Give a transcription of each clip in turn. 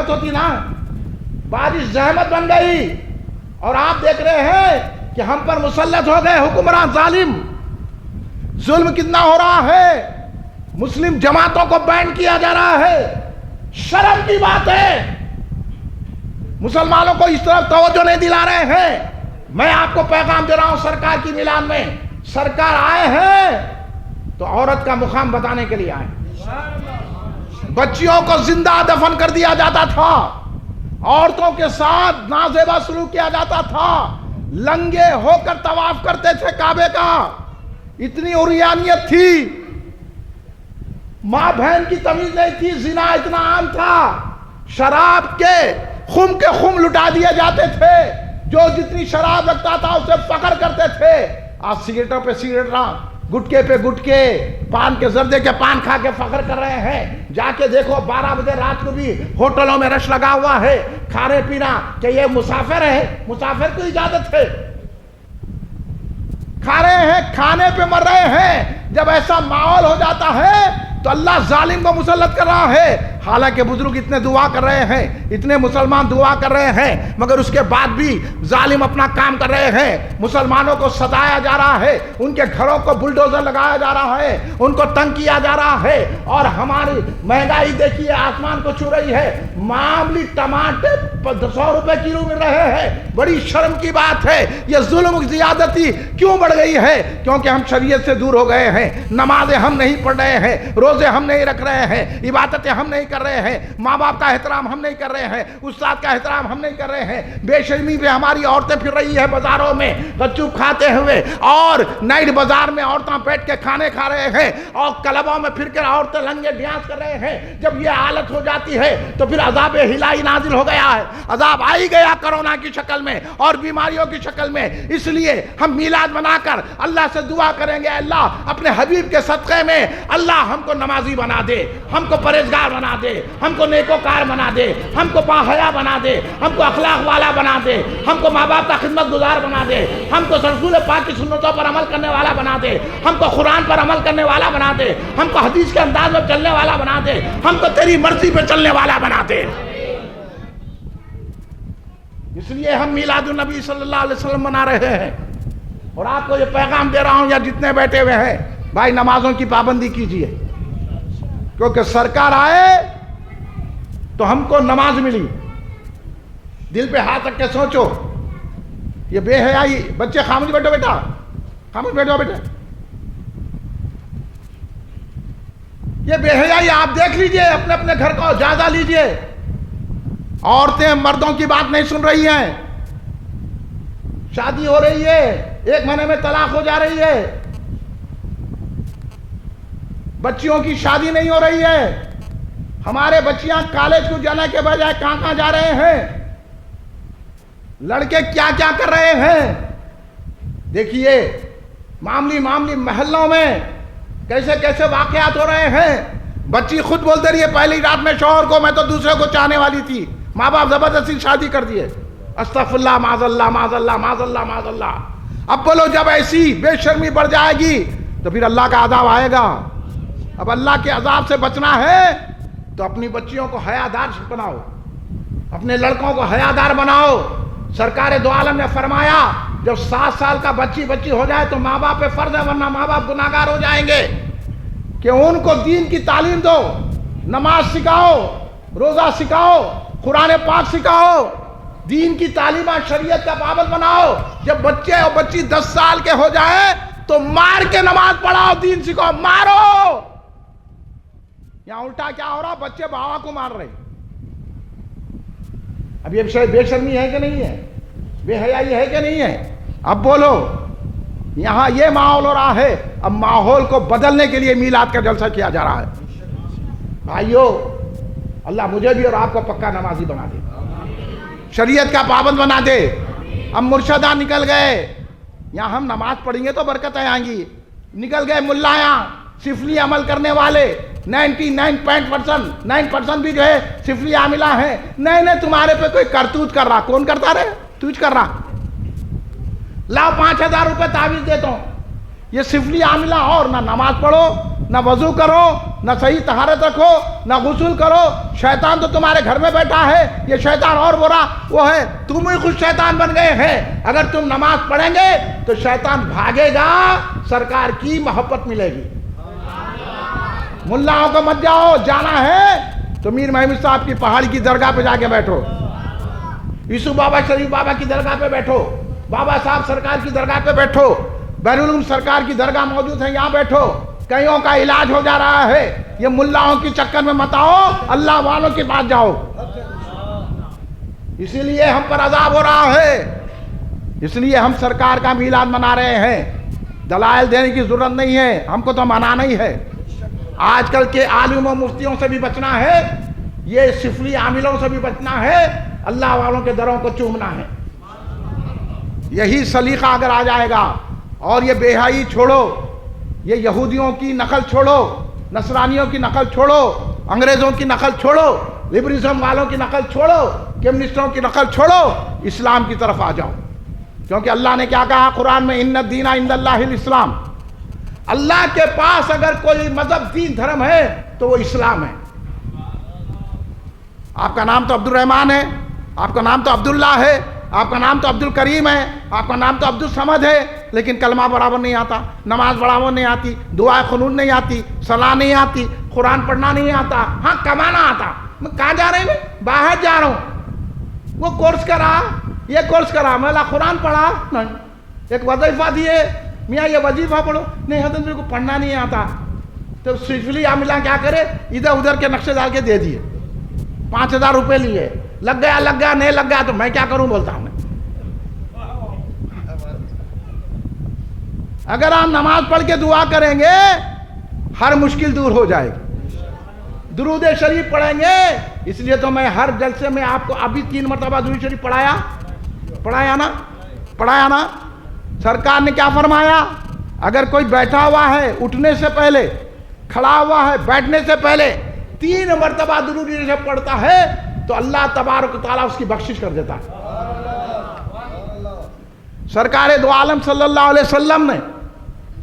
زحمت ہوتی نا, بارش زحمت بن گئی, اور آپ دیکھ رہے ہیں کہ ہم پر مسلط ہو گئے حکمران ظالم. ظلم کتنا ہو رہا ہے, مسلم جماعتوں کو بین کیا جا رہا ہے. شرم کی بات ہے, مسلمانوں کو اس طرف توجہ نہیں دلا رہے ہیں. میں آپ کو پیغام دے رہا ہوں سرکار کی میلاد میں, سرکار آئے ہیں تو عورت کا مقام بتانے کے لیے آئے. بچیوں کو زندہ دفن کر دیا جاتا تھا, عورتوں کے ساتھ نازیبا سلوک کیا جاتا تھا, لنگے ہو کر طواف کرتے تھے کعبے کا. اتنی عریانیت تھی, ماں بہن کی تمیز نہیں تھی, زنا اتنا عام تھا, شراب کے خم لٹا دیے جاتے تھے. جو جتنی شراب رکھتا تھا اسے فخر کرتے تھے. آج سگریٹوں پہ سگریٹاں, گٹکے پہ گٹکے, پان کے زردے کے پان کھا کے فخر کر رہے ہیں. جا کے دیکھو 12 بجے رات کو بھی ہوٹلوں میں رش لگا ہوا ہے, کھانے پینا. کہ یہ مسافر ہے, مسافر کو اجازت ہے, کھا رہے ہیں, کھانے پہ مر رہے ہیں. جب ایسا ماحول ہو جاتا ہے تو اللہ ظالم کو مسلط کر رہا ہے. حالانکہ بزرگ اتنے دعا کر رہے ہیں, اتنے مسلمان دعا کر رہے ہیں, مگر اس کے بعد بھی ظالم اپنا کام کر رہے ہیں. مسلمانوں کو ستایا جا رہا ہے, ان کے گھروں کو بلڈوزر لگایا جا رہا ہے, ان کو تنگ کیا جا رہا ہے. اور ہماری مہنگائی دیکھیے آسمان کو چھو رہی ہے. معمولی ٹماٹر 100 روپے کلو مل رہے ہیں. بڑی شرم کی بات ہے. یہ ظلم زیادتی کیوں بڑھ گئی ہے؟ کیونکہ ہم شریعت سے دور ہو گئے ہیں. نمازیں ہم نہیں پڑھ رہے ہیں, روزے ہم نہیں رکھ رہے ہیں, عبادتیں ہم نہیں کر رہے ہیں, ماں باپ کا احترام ہم نہیں کر رہے ہیں, استاد کا احترام ہم نہیں کر رہے ہیں. بے شرمی پہ ہماری عورتیں پھر رہی ہے بازاروں میں گچوپ کھاتے ہوئے, اور نائٹ بازار میں عورتیں بیٹھ کے کھانے کھا رہے ہیں, اور کلبوں میں پھر کر عورتیں لنگے ڈانس کر رہے ہیں. جب یہ حالت ہو جاتی ہے تو پھر عذاب الہی نازل ہو گیا ہے. عذاب آئی گیا کرونا کی شکل میں اور بیماریوں کی شکل میں. اس لیے ہم میلاد منا کر اللہ سے دعا کریں گے, اللہ اپنے حبیب کے صدقے میں اللہ ہم کو نمازی بنا دے, ہم کو پرہیزگار بنا دے, ہم کو نیکوکار بنا دے, ہم کو باحیا بنا دے, ہم کو اخلاق والا بنا دے, ہم کو ماں باپ کا خدمت گزار بنا دے, ہم کو رسول پاک کی سنتوں پر عمل کرنے والا بنا دے, ہم کو قرآن پر عمل کرنے والا بنا دے, ہم کو حدیث کے انداز میں چلنے والا بنا دے, ہم کو تیری مرضی پہ چلنے والا بنا دے. اس لیے ہم میلاد النبی صلی اللہ علیہ وسلم منا رہے ہیں. اور آپ کو یہ پیغام دے رہا ہوں, یا جتنے بیٹھے ہوئے ہیں بھائی, نمازوں کی پابندی کیجیے, کیونکہ سرکار آئے تو ہم کو نماز ملی. دل پہ ہاتھ رکھ کے سوچو, یہ بے حیائی. بچے خاموش بیٹھو بیٹا, خاموش بیٹھو بیٹا. یہ بے حیائی آپ دیکھ لیجئے, اپنے اپنے گھر کو جائزہ لیجئے. عورتیں مردوں کی بات نہیں سن رہی ہیں, شادی ہو رہی ہے 1 مہینے میں طلاق ہو جا رہی ہے, بچیوں کی شادی نہیں ہو رہی ہے. ہمارے بچیاں کالج کو جانے کے بجائے کہاں جا رہے ہیں, لڑکے کیا کیا کر رہے ہیں. دیکھیے معاملی محلوں میں کیسے کیسے واقعات ہو رہے ہیں. بچی خود بولتے رہی ہے پہلی رات میں شوہر کو, میں تو دوسرے کو چاہنے والی تھی, ماں باپ زبردستی شادی کر دیے. استغفراللہ, معاذ اللہ, معاذ اللہ, معاذ اللہ, معاذ اللہ. اب بولو جب ایسی بے شرمی بڑھ جائے گی تو پھر اللہ کا عذاب آئے گا. اب اللہ کے عذاب سے بچنا ہے تو اپنی بچیوں کو حیادار بناؤ, اپنے لڑکوں کو حیادار بناؤ. سرکار دو عالم نے فرمایا جب 7 سال کا بچی ہو جائے تو ماں باپ پہ فرض ہے, ورنہ ماں باپ گناہگار ہو جائیں گے. کہ ان کو دین کی تعلیم دو, نماز سکھاؤ, روزہ سکھاؤ, قرآن پاک سکھاؤ, دین کی تعلیمات شریعت کا پابند بناؤ. جب بچے اور بچی 10 سال کے ہو جائے تو مار کے نماز پڑھاؤ, دین سکھاؤ. مارو. یہاں الٹا کیا ہو رہا, بچے بابا کو مار رہے. اب یہ بے شرمی ہے کہ نہیں ہے, بے حیائی ہے کہ نہیں ہے؟ اب بولو. یہاں یہ ماحول ہو رہا ہے, اب ماحول کو بدلنے کے لیے میلاد کا جلسہ کیا جا رہا ہے. بھائیو, اللہ مجھے بھی اور آپ کو پکا نمازی بنا دے, شریعت کا پابند بنا دے. اب مرشدہ نکل گئے, یہاں ہم نماز پڑھیں گے تو برکتیں آئیں گی. نکل گئے ملایاں, سفلی عمل کرنے والے 99% بھی جو ہے سفلی عاملہ ہیں. نہیں تمہارے پہ کوئی کرتوت کر رہا. کون کرتا رہے؟ تجھ کر رہا. لاؤ 5000 روپے تعویذ دیتا ہوں. یہ سفلی عاملہ, اور نہ نماز پڑھو نہ وضو کرو، نہ صحیح طہارت رکھو، نہ غسل کرو، شیطان تو تمہارے گھر میں بیٹھا ہے، یہ شیطان اور برا وہ ہے، تم ہی خود شیطان بن گئے ہیں۔ اگر تم نماز پڑھیں گے تو شیطان بھاگے گا، سرکار کی محبت ملے گی۔ ملاؤں کو مت جاؤ، جانا ہے تو میر محمود صاحب کی پہاڑی کی درگاہ پہ جا کے بیٹھو، یوسف بابا شریف بابا کی درگاہ پہ بیٹھو، بابا صاحب سرکار کی درگاہ پہ بیٹھو، بین العلوم سرکار کی درگاہ موجود ہے، یہاں بیٹھو، کئیوں کا علاج ہو جا رہا ہے۔ یہ ملاؤں کی چکر میں مت آؤ، اللہ والوں کے پاس جاؤ۔ اسی لیے ہم پر عذاب ہو رہا ہے، اس لیے ہم سرکار کا میلاد منا رہے ہیں۔ دلائل دینے کی ضرورت نہیں ہے، ہم کو تو منانا ہی ہے۔ آج کل کے عالم و مفتیوں سے بھی بچنا ہے، یہ سفلی عاملوں سے بھی بچنا ہے، اللہ والوں کے دروں کو چومنا ہے۔ یہی سلیقہ اگر آ جائے گا، اور یہ بے حیائی چھوڑو، یہ یہودیوں کی نقل چھوڑو، نصرانیوں کی نقل چھوڑو، انگریزوں کی نقل چھوڑو، لبرلزم والوں کی نقل چھوڑو، کمیونسٹوں کی نقل چھوڑو، اسلام کی طرف آ جاؤ۔ کیونکہ اللہ نے کیا کہا قرآن میں، ان الدین عند اللہ الاسلام، اللہ کے پاس اگر کوئی مذہب دین دھرم ہے تو وہ اسلام ہے۔ آپ کا نام تو عبد الرحمن ہے، آپ کا نام تو عبداللہ ہے، آپ کا نام تو عبد الکریم ہے، آپ کا نام تو عبد الصمد ہے، لیکن کلمہ برابر نہیں آتا، نماز برابر نہیں آتی، دعائے قنوت نہیں آتی، صلاح نہیں آتی، قرآن پڑھنا نہیں آتا، ہاں کمانا آتا۔ میں کہاں جا رہے ہیں؟ باہر جا رہا ہوں۔ وہ کورس کرا، یہ کورس کرا، میں قرآن پڑھا نہیں، ایک وظیفہ دیے، میاں یہ وظیفہ پڑھو، نہیں حضرت میرے کو پڑھنا نہیں آتا۔ تو سفلی عاملہ کیا کرے، ادھر ادھر کے نقشے ڈال کے دے دیے، 5000 روپے لیے، لگ گیا نہیں لگ گیا تو میں کیا کروں بولتا ہوں۔ اگر آپ نماز پڑھ کے دعا کریں گے ہر مشکل دور ہو جائے گی، درود شریف پڑھیں گے۔ اس لیے تو میں ہر جلسے میں آپ کو ابھی 3 مرتبہ درود شریف پڑھایا نا۔ سرکار نے کیا فرمایا، اگر کوئی بیٹھا ہوا ہے اٹھنے سے پہلے، کھڑا ہوا ہے بیٹھنے سے پہلے 3 مرتبہ درود شریف پڑھتا ہے تو اللہ تبارک و تعالیٰ اس کی بخشش کر دیتا ہے۔ سرکار دو عالم صلی اللہ علیہ وسلم نے،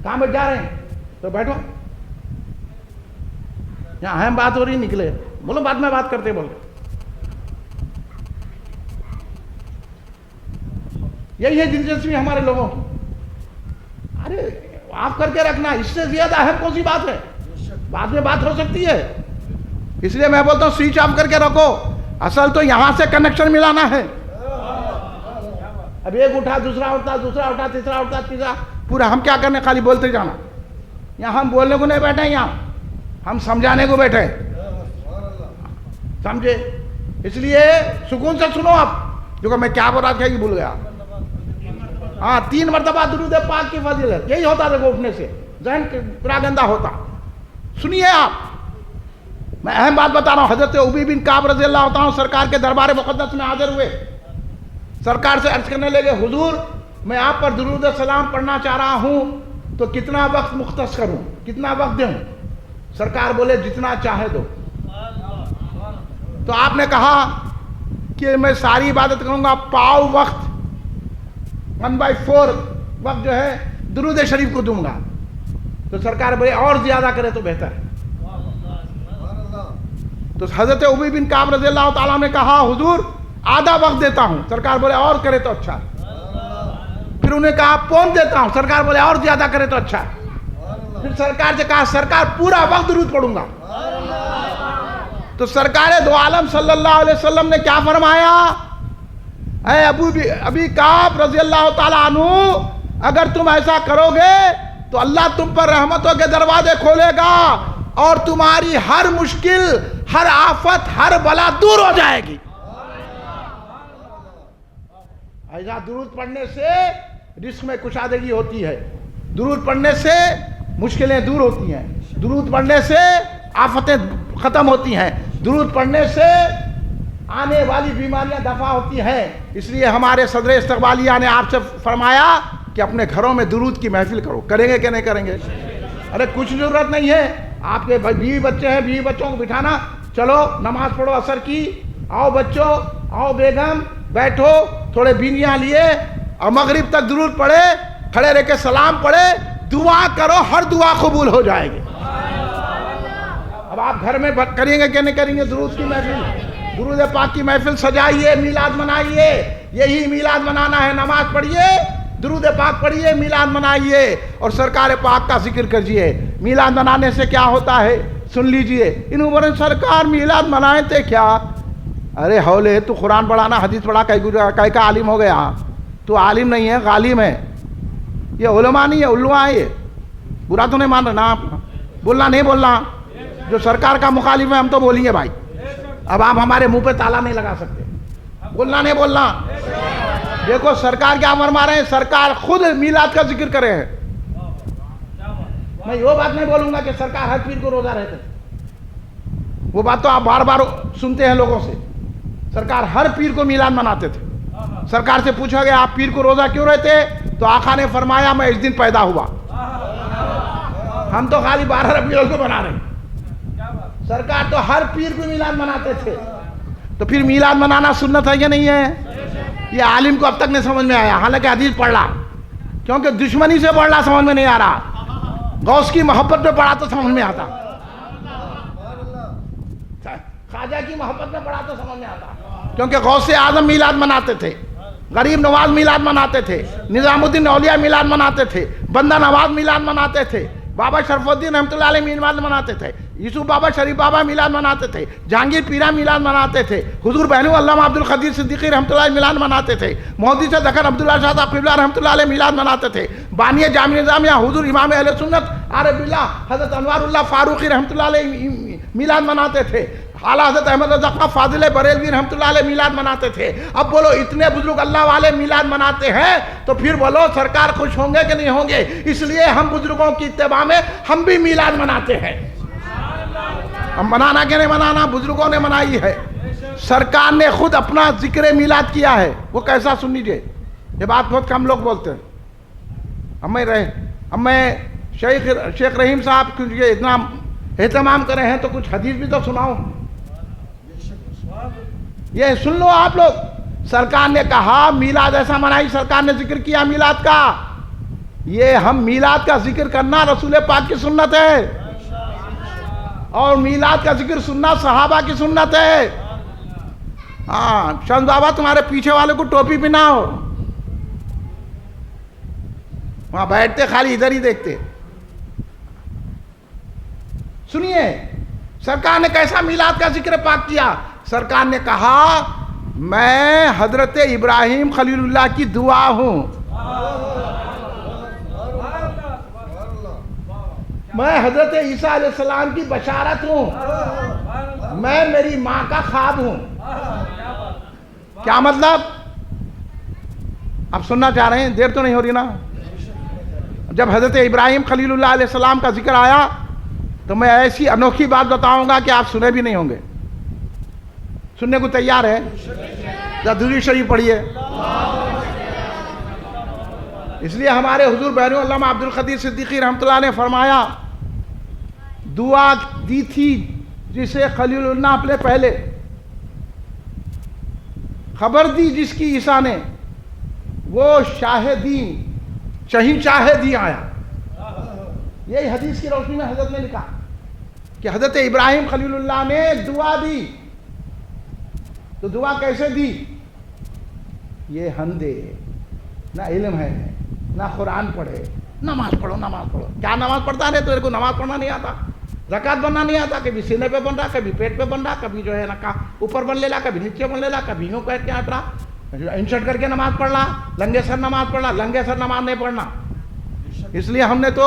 کہاں بیٹھ جا رہے ہیں تو بیٹھو، یہاں اہم بات ہو رہی، نکلے بولو، بعد میں بات کرتے، بولو۔ یہی ہے دلچسپی ہمارے لوگوں کی۔ ارے آپ کر کے رکھنا، اس سے زیادہ اہم کون سی بات ہے؟ بعد میں بات ہو سکتی ہے، اس لیے میں بولتا ہوں سوئچ آف کر کے رکھو۔ اصل تو یہاں سے کنیکشن ملانا ہے۔ اب ایک اٹھا، دوسرا اٹھا، تیسرا اٹھا، تیسرا، پورا ہم کیا کرنے، خالی بولتے جانا۔ یہاں ہم بولنے کو نہیں بیٹھے، یہاں ہم سمجھانے کو بیٹھے، سمجھے؟ اس لیے سکون سے سنو۔ اب جو کہ میں کیا بول رہا تھا یہ بھول گیا۔ ہاں 3 مرتبہ درود پاک کی فضیلت، یہی ہوتا دیکھو اٹھنے سے، ذہن پورا گندہ ہوتا۔ سنیے آپ، میں اہم بات بتا رہا ہوں۔ حضرت ابی بن کعب رضی اللہ عنہ سرکار کے دربار مقدس میں حاضر ہوئے، سرکار سے عرض کرنے لگے، حضور میں آپ پر درود سلام پڑھنا چاہ رہا ہوں تو کتنا وقت مختص کروں، کتنا وقت دوں؟ سرکار بولے جتنا چاہے دو۔ تو آپ نے کہا کہ میں ساری عبادت کروں گا، پاؤ وقت 1/4 وقت جو ہے درود شریف کو دوں گا۔ تو سرکار بولے اور زیادہ کرے تو بہتر ہے۔ تو حضرت ابی بن کعب رضی اللہ تعالیٰ نے کہا حضور آدھا وقت دیتا ہوں۔ سرکار بولے اور کرے تو اچھا۔ پھر انہیں کہا پون دیتا ہوں۔ سرکار بولے اور زیادہ کرے تو اچھا۔ پھر سرکار سے کہا سرکار پورا وقت درود پڑھوں گا۔ تو سرکار دو عالم صلی اللہ علیہ وسلم نے کیا فرمایا، اے ابی کعب رضی اللہ تعالیٰ عنہ، اگر تم ایسا کرو گے تو اللہ تم پر رحمتوں کے دروازے کھولے گا اور تمہاری ہر مشکل، ہر آفت، ہر بلا دور ہو جائے گی۔ ایسا درود پڑھنے سے رزق میں کشادگی ہوتی ہے، درود پڑھنے سے مشکلیں دور ہوتی ہیں، درود پڑھنے سے آفتیں ختم ہوتی ہیں، درود پڑھنے سے آنے والی بیماریاں دفع ہوتی ہیں۔ اس لیے ہمارے صدر استقبالیہ نے آپ سے فرمایا کہ اپنے گھروں میں درود کی محفل کرو۔ کریں گے کہ نہیں کریں گے؟ ارے کچھ ضرورت نہیں ہے، آپ کے بیوی بچے ہیں، بیوی بچوں کو بٹھانا، چلو نماز پڑھو عصر کی، آؤ بچوں، آؤ بیگم، بیٹھو، تھوڑے بینیاں لیے اور مغرب تک درود پڑھے، کھڑے رہ کے سلام پڑھے، دعا کرو، ہر دعا قبول ہو جائے گی۔ اب آپ گھر میں کریں گے کہ نہیں کریں گے درود کی محفل؟ درود پاک کی محفل سجائیے، میلاد منائیے. یہی میلاد منانا ہے. نماز پڑھیے، درود پاک پڑھیے، میلاد منائیے اور سرکار پاک کا ذکر کریے. میلاد منانے سے کیا ہوتا ہے سن لیجئے. انہوں بولے سرکار میلاد منائے تھے کیا؟ ارے ہولے تو قرآن پڑھانا حدیث پڑھا کہے کا عالم ہو گیا؟ تو عالم نہیں ہے، غالم ہے. یہ علماء نہیں ہے، علوہ ہے. یہ برا تو نہیں مان رہا نا آپ؟ بولنا نہیں بولنا؟ جو سرکار کا مخالف ہے ہم تو بولیں گے بھائی. اب آپ ہمارے منہ پہ تالا نہیں لگا سکتے. بولنا نہیں بولنا؟ دیکھو سرکار کیا فرما رہے ہیں. سرکار خود میلاد کا ذکر کرے ہیں. میں یہ بات نہیں بولوں گا کہ سرکار ہر پیر کو روزہ رہتے تھے. وہ بات تو آپ بار بار سنتے ہیں لوگوں سے. سرکار ہر پیر کو میلاد مناتے تھے. سرکار سے پوچھا گیا آپ پیر کو روزہ کیوں رہتے؟ تو آقا نے فرمایا میں اس دن پیدا ہوا. ہم تو خالی 12 ربیع الاول کو بنا رہے ہیں. سرکار تو ہر پیر کو میلاد مناتے تھے. تو پھر میلاد منانا سنت ہے یا نہیں ہے؟ یہ عالم کو اب تک نہیں سمجھ میں آیا، حالانکہ حدیث پڑھ رہا. کیونکہ دشمنی سے پڑھ رہا سمجھ میں نہیں آ رہا. غوث کی محبت میں پڑھا تو سمجھ میں آتا، خواجہ کی محبت میں پڑھا تو سمجھ میں آتا. کیونکہ غوث اعظم میلاد مناتے تھے، غریب نواز میلاد مناتے تھے، نظام الدین اولیاء میلاد مناتے تھے، بندہ نواز میلاد مناتے تھے، بابا شرف الدین رحمۃ اللہ علیہ میلاد مناتے تھے، یوسف بابا شریف بابا میلاد مناتے تھے، جہانگیر پیرا میلاد مناتے تھے، حضور بہنو علامہ عبد القدیر صدیقی رحمۃ اللہ علیہ میلاد مناتے تھے، محدث دکن عبداللہ شاہ صاحب قبلہ رحمۃ اللہ علیہ میلاد مناتے تھے، بانی جامع نظامیہ حضور امام اہل سنت عارف باللہ حضرت انوار اللہ فاروقی رحمۃ اللہ علیہ میلاد مناتے تھے، اعلیٰ حضرت احمد رضا خان فاضل بریلوی رحمۃ اللہ علیہ میلاد مناتے تھے. اب بولو اتنے بزرگ اللہ والے میلاد مناتے ہیں تو پھر بولو سرکار خوش ہوں گے کہ نہیں ہوں گے؟ اس لیے ہم بزرگوں کی اتباع میں ہم بھی میلاد مناتے ہیں. ہم منانا کہ نہیں منانا؟ بزرگوں نے منائی ہے. سرکار نے خود اپنا ذکر میلاد کیا ہے. وہ کیسا سن لیجیے. یہ بات بہت کم لوگ بولتے ہیں. اب میں شیخ رحیم صاحب کیونکہ اتنا اہتمام کرے ہیں تو کچھ حدیث بھی تو سناؤں. یہ سن لو آپ لوگ. سرکار نے کہا میلاد ایسا منائی، سرکار نے ذکر کیا میلاد کا. یہ ہم میلاد کا ذکر کرنا رسول پاک کی سنت ہے، اور میلاد کا ذکر سننا صحابہ کی سنت ہے. ہاں شمس بابا تمہارے پیچھے والے کو ٹوپی پہناؤ. وہاں بیٹھتے خالی ادھر ہی دیکھتے. سنیے سرکار نے کیسا میلاد کا ذکر پاک کیا. سرکار نے کہا میں حضرت ابراہیم خلیل اللہ کی دعا ہوں، میں حضرت عیسیٰ علیہ السلام کی بشارت ہوں، میں میری ماں کا خواب ہوں. کیا مطلب؟ آپ سننا چاہ رہے ہیں؟ دیر تو نہیں ہو رہی نا؟ جب حضرت ابراہیم خلیل اللہ علیہ السلام کا ذکر آیا تو میں ایسی انوکھی بات بتاؤں گا کہ آپ سنے بھی نہیں ہوں گے. سننے کو تیار ہے؟ درود شریف پڑھیے. اس لیے ہمارے حضور بہنو علامہ عبد القدیر صدیقی رحمۃ اللہ نے فرمایا، دعا دی تھی جسے خلیل اللہ اپنے پہلے، خبر دی جس کی عیسیٰ نے، وہ شاہدین شہنشاہ دین آیا. یہی حدیث کی روشنی میں حضرت نے لکھا کہ حضرت ابراہیم خلیل اللہ نے دعا دی. تو دعا کیسے دی؟ یہ ہندے نہ علم ہے نہ قرآن پڑھے، نماز پڑھو نماز پڑھو. کیا نماز پڑھتا ہے؟ تو کو نماز پڑھنا نہیں آتا، زکات بننا نہیں آتا. کبھی سینے پہ بن رہا، کبھی پیٹ پہ بن رہا، کبھی جو ہے نا اوپر بن لے رہا، کبھی نیچے بن لے رہا، کبھی یوں کہہ کے ہٹ رہا، انشرٹ کر کے نماز پڑھ رہا، لنگے سر نماز پڑھ رہا. لنگے سر نماز نہیں پڑھنا. اس لیے ہم نے تو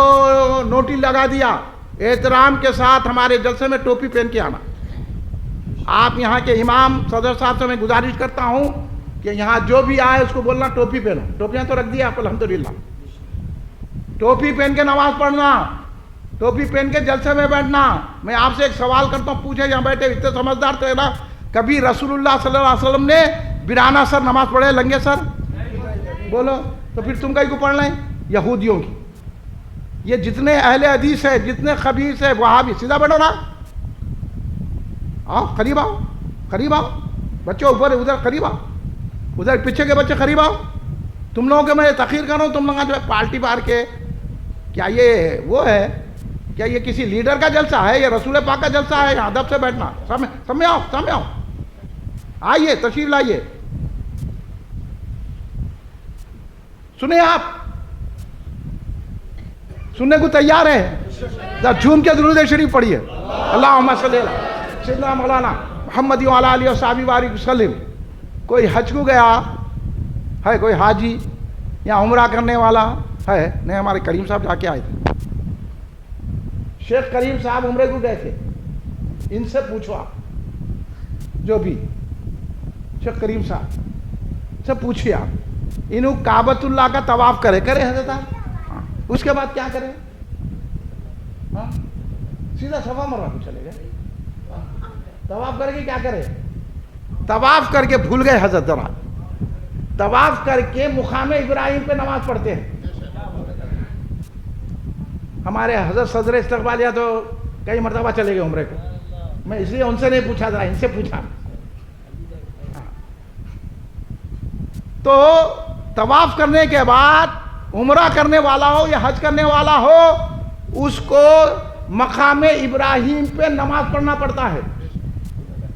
نوٹس لگا دیا، احترام کے ساتھ ہمارے جلسے میں ٹوپی پہن کے آنا. آپ یہاں کے امام صدر صاحب سے میں گزارش کرتا ہوں کہ یہاں جو بھی آئے اس کو بولنا ٹوپی پہنو. ٹوپیاں تو رکھ دیا آپ الحمدللہ. ٹوپی پہن کے نماز پڑھنا، ٹوپی پہن کے جلسے میں بیٹھنا. میں آپ سے ایک سوال کرتا ہوں، پوچھے یہاں بیٹھے اتنے سمجھدار تو ہے نا، کبھی رسول اللہ صلی اللہ علیہ وسلم نے برانہ سر نماز پڑھے لنگے سر؟ بولو. تو پھر تم کہیں کو پڑھ لیں؟ یہودیوں کی. یہ جتنے اہل حدیث ہے، جتنے خبیث ہے، وہاں بھی سیدھا بیٹھو نا. آؤ قریب آؤ، قریب آؤ. بچوں اوپر ادھر قریب آؤ، ادھر پیچھے کے بچے قریب آؤ. تم لوگوں کے میں تاخیر کر رہا ہوں. تم لوگ جو ہے پالٹی بار کے کیا یہ وہ ہے کیا یہ کسی لیڈر کا جلسہ ہے یا رسول پاک کا جلسہ ہے؟ یہاں ادب سے بیٹھنا. سامنے آؤ, آئیے, تشریف لائیے. سنیں, آپ سننے کو تیار ہے؟ جھوم کے درود شریف پڑھیے. اللہم صلی اللہ سیدنا مولانا محمد وعلی آلہ وصحبہ وبارک وسلم. کوئی حج کو گیا ہے, کوئی حاجی یا عمرہ کرنے والا ہے؟ نہیں, ہمارے کریم صاحب جا کے آئے تھے. شیخ کریم صاحب عمرے کو گئے تھے. ان سے پوچھو, آپ جو بھی شیخ کریم صاحب سے پوچھئے, آپ انہوں کعبۃ اللہ کا طواف کرے حضرت آپ, اس کے بعد کیا کرے؟ سیدھا صفا مروہ کو چلے گئے. طواف کر کے کیا کرے؟ طواف کر کے بھول گئے حضرت. ذرا طواف کر کے مقام ابراہیم پہ نماز پڑھتے ہیں. ہمارے حضرت صدر استقبالیہ تو کئی مرتبہ چلے گئے عمرے کو. میں اس لیے ان سے نہیں پوچھا, ذرا ان سے پوچھا. تو طواف کرنے کے بعد عمرہ کرنے والا ہو یا حج کرنے والا ہو, اس کو مقام ابراہیم پہ نماز پڑھنا پڑتا ہے.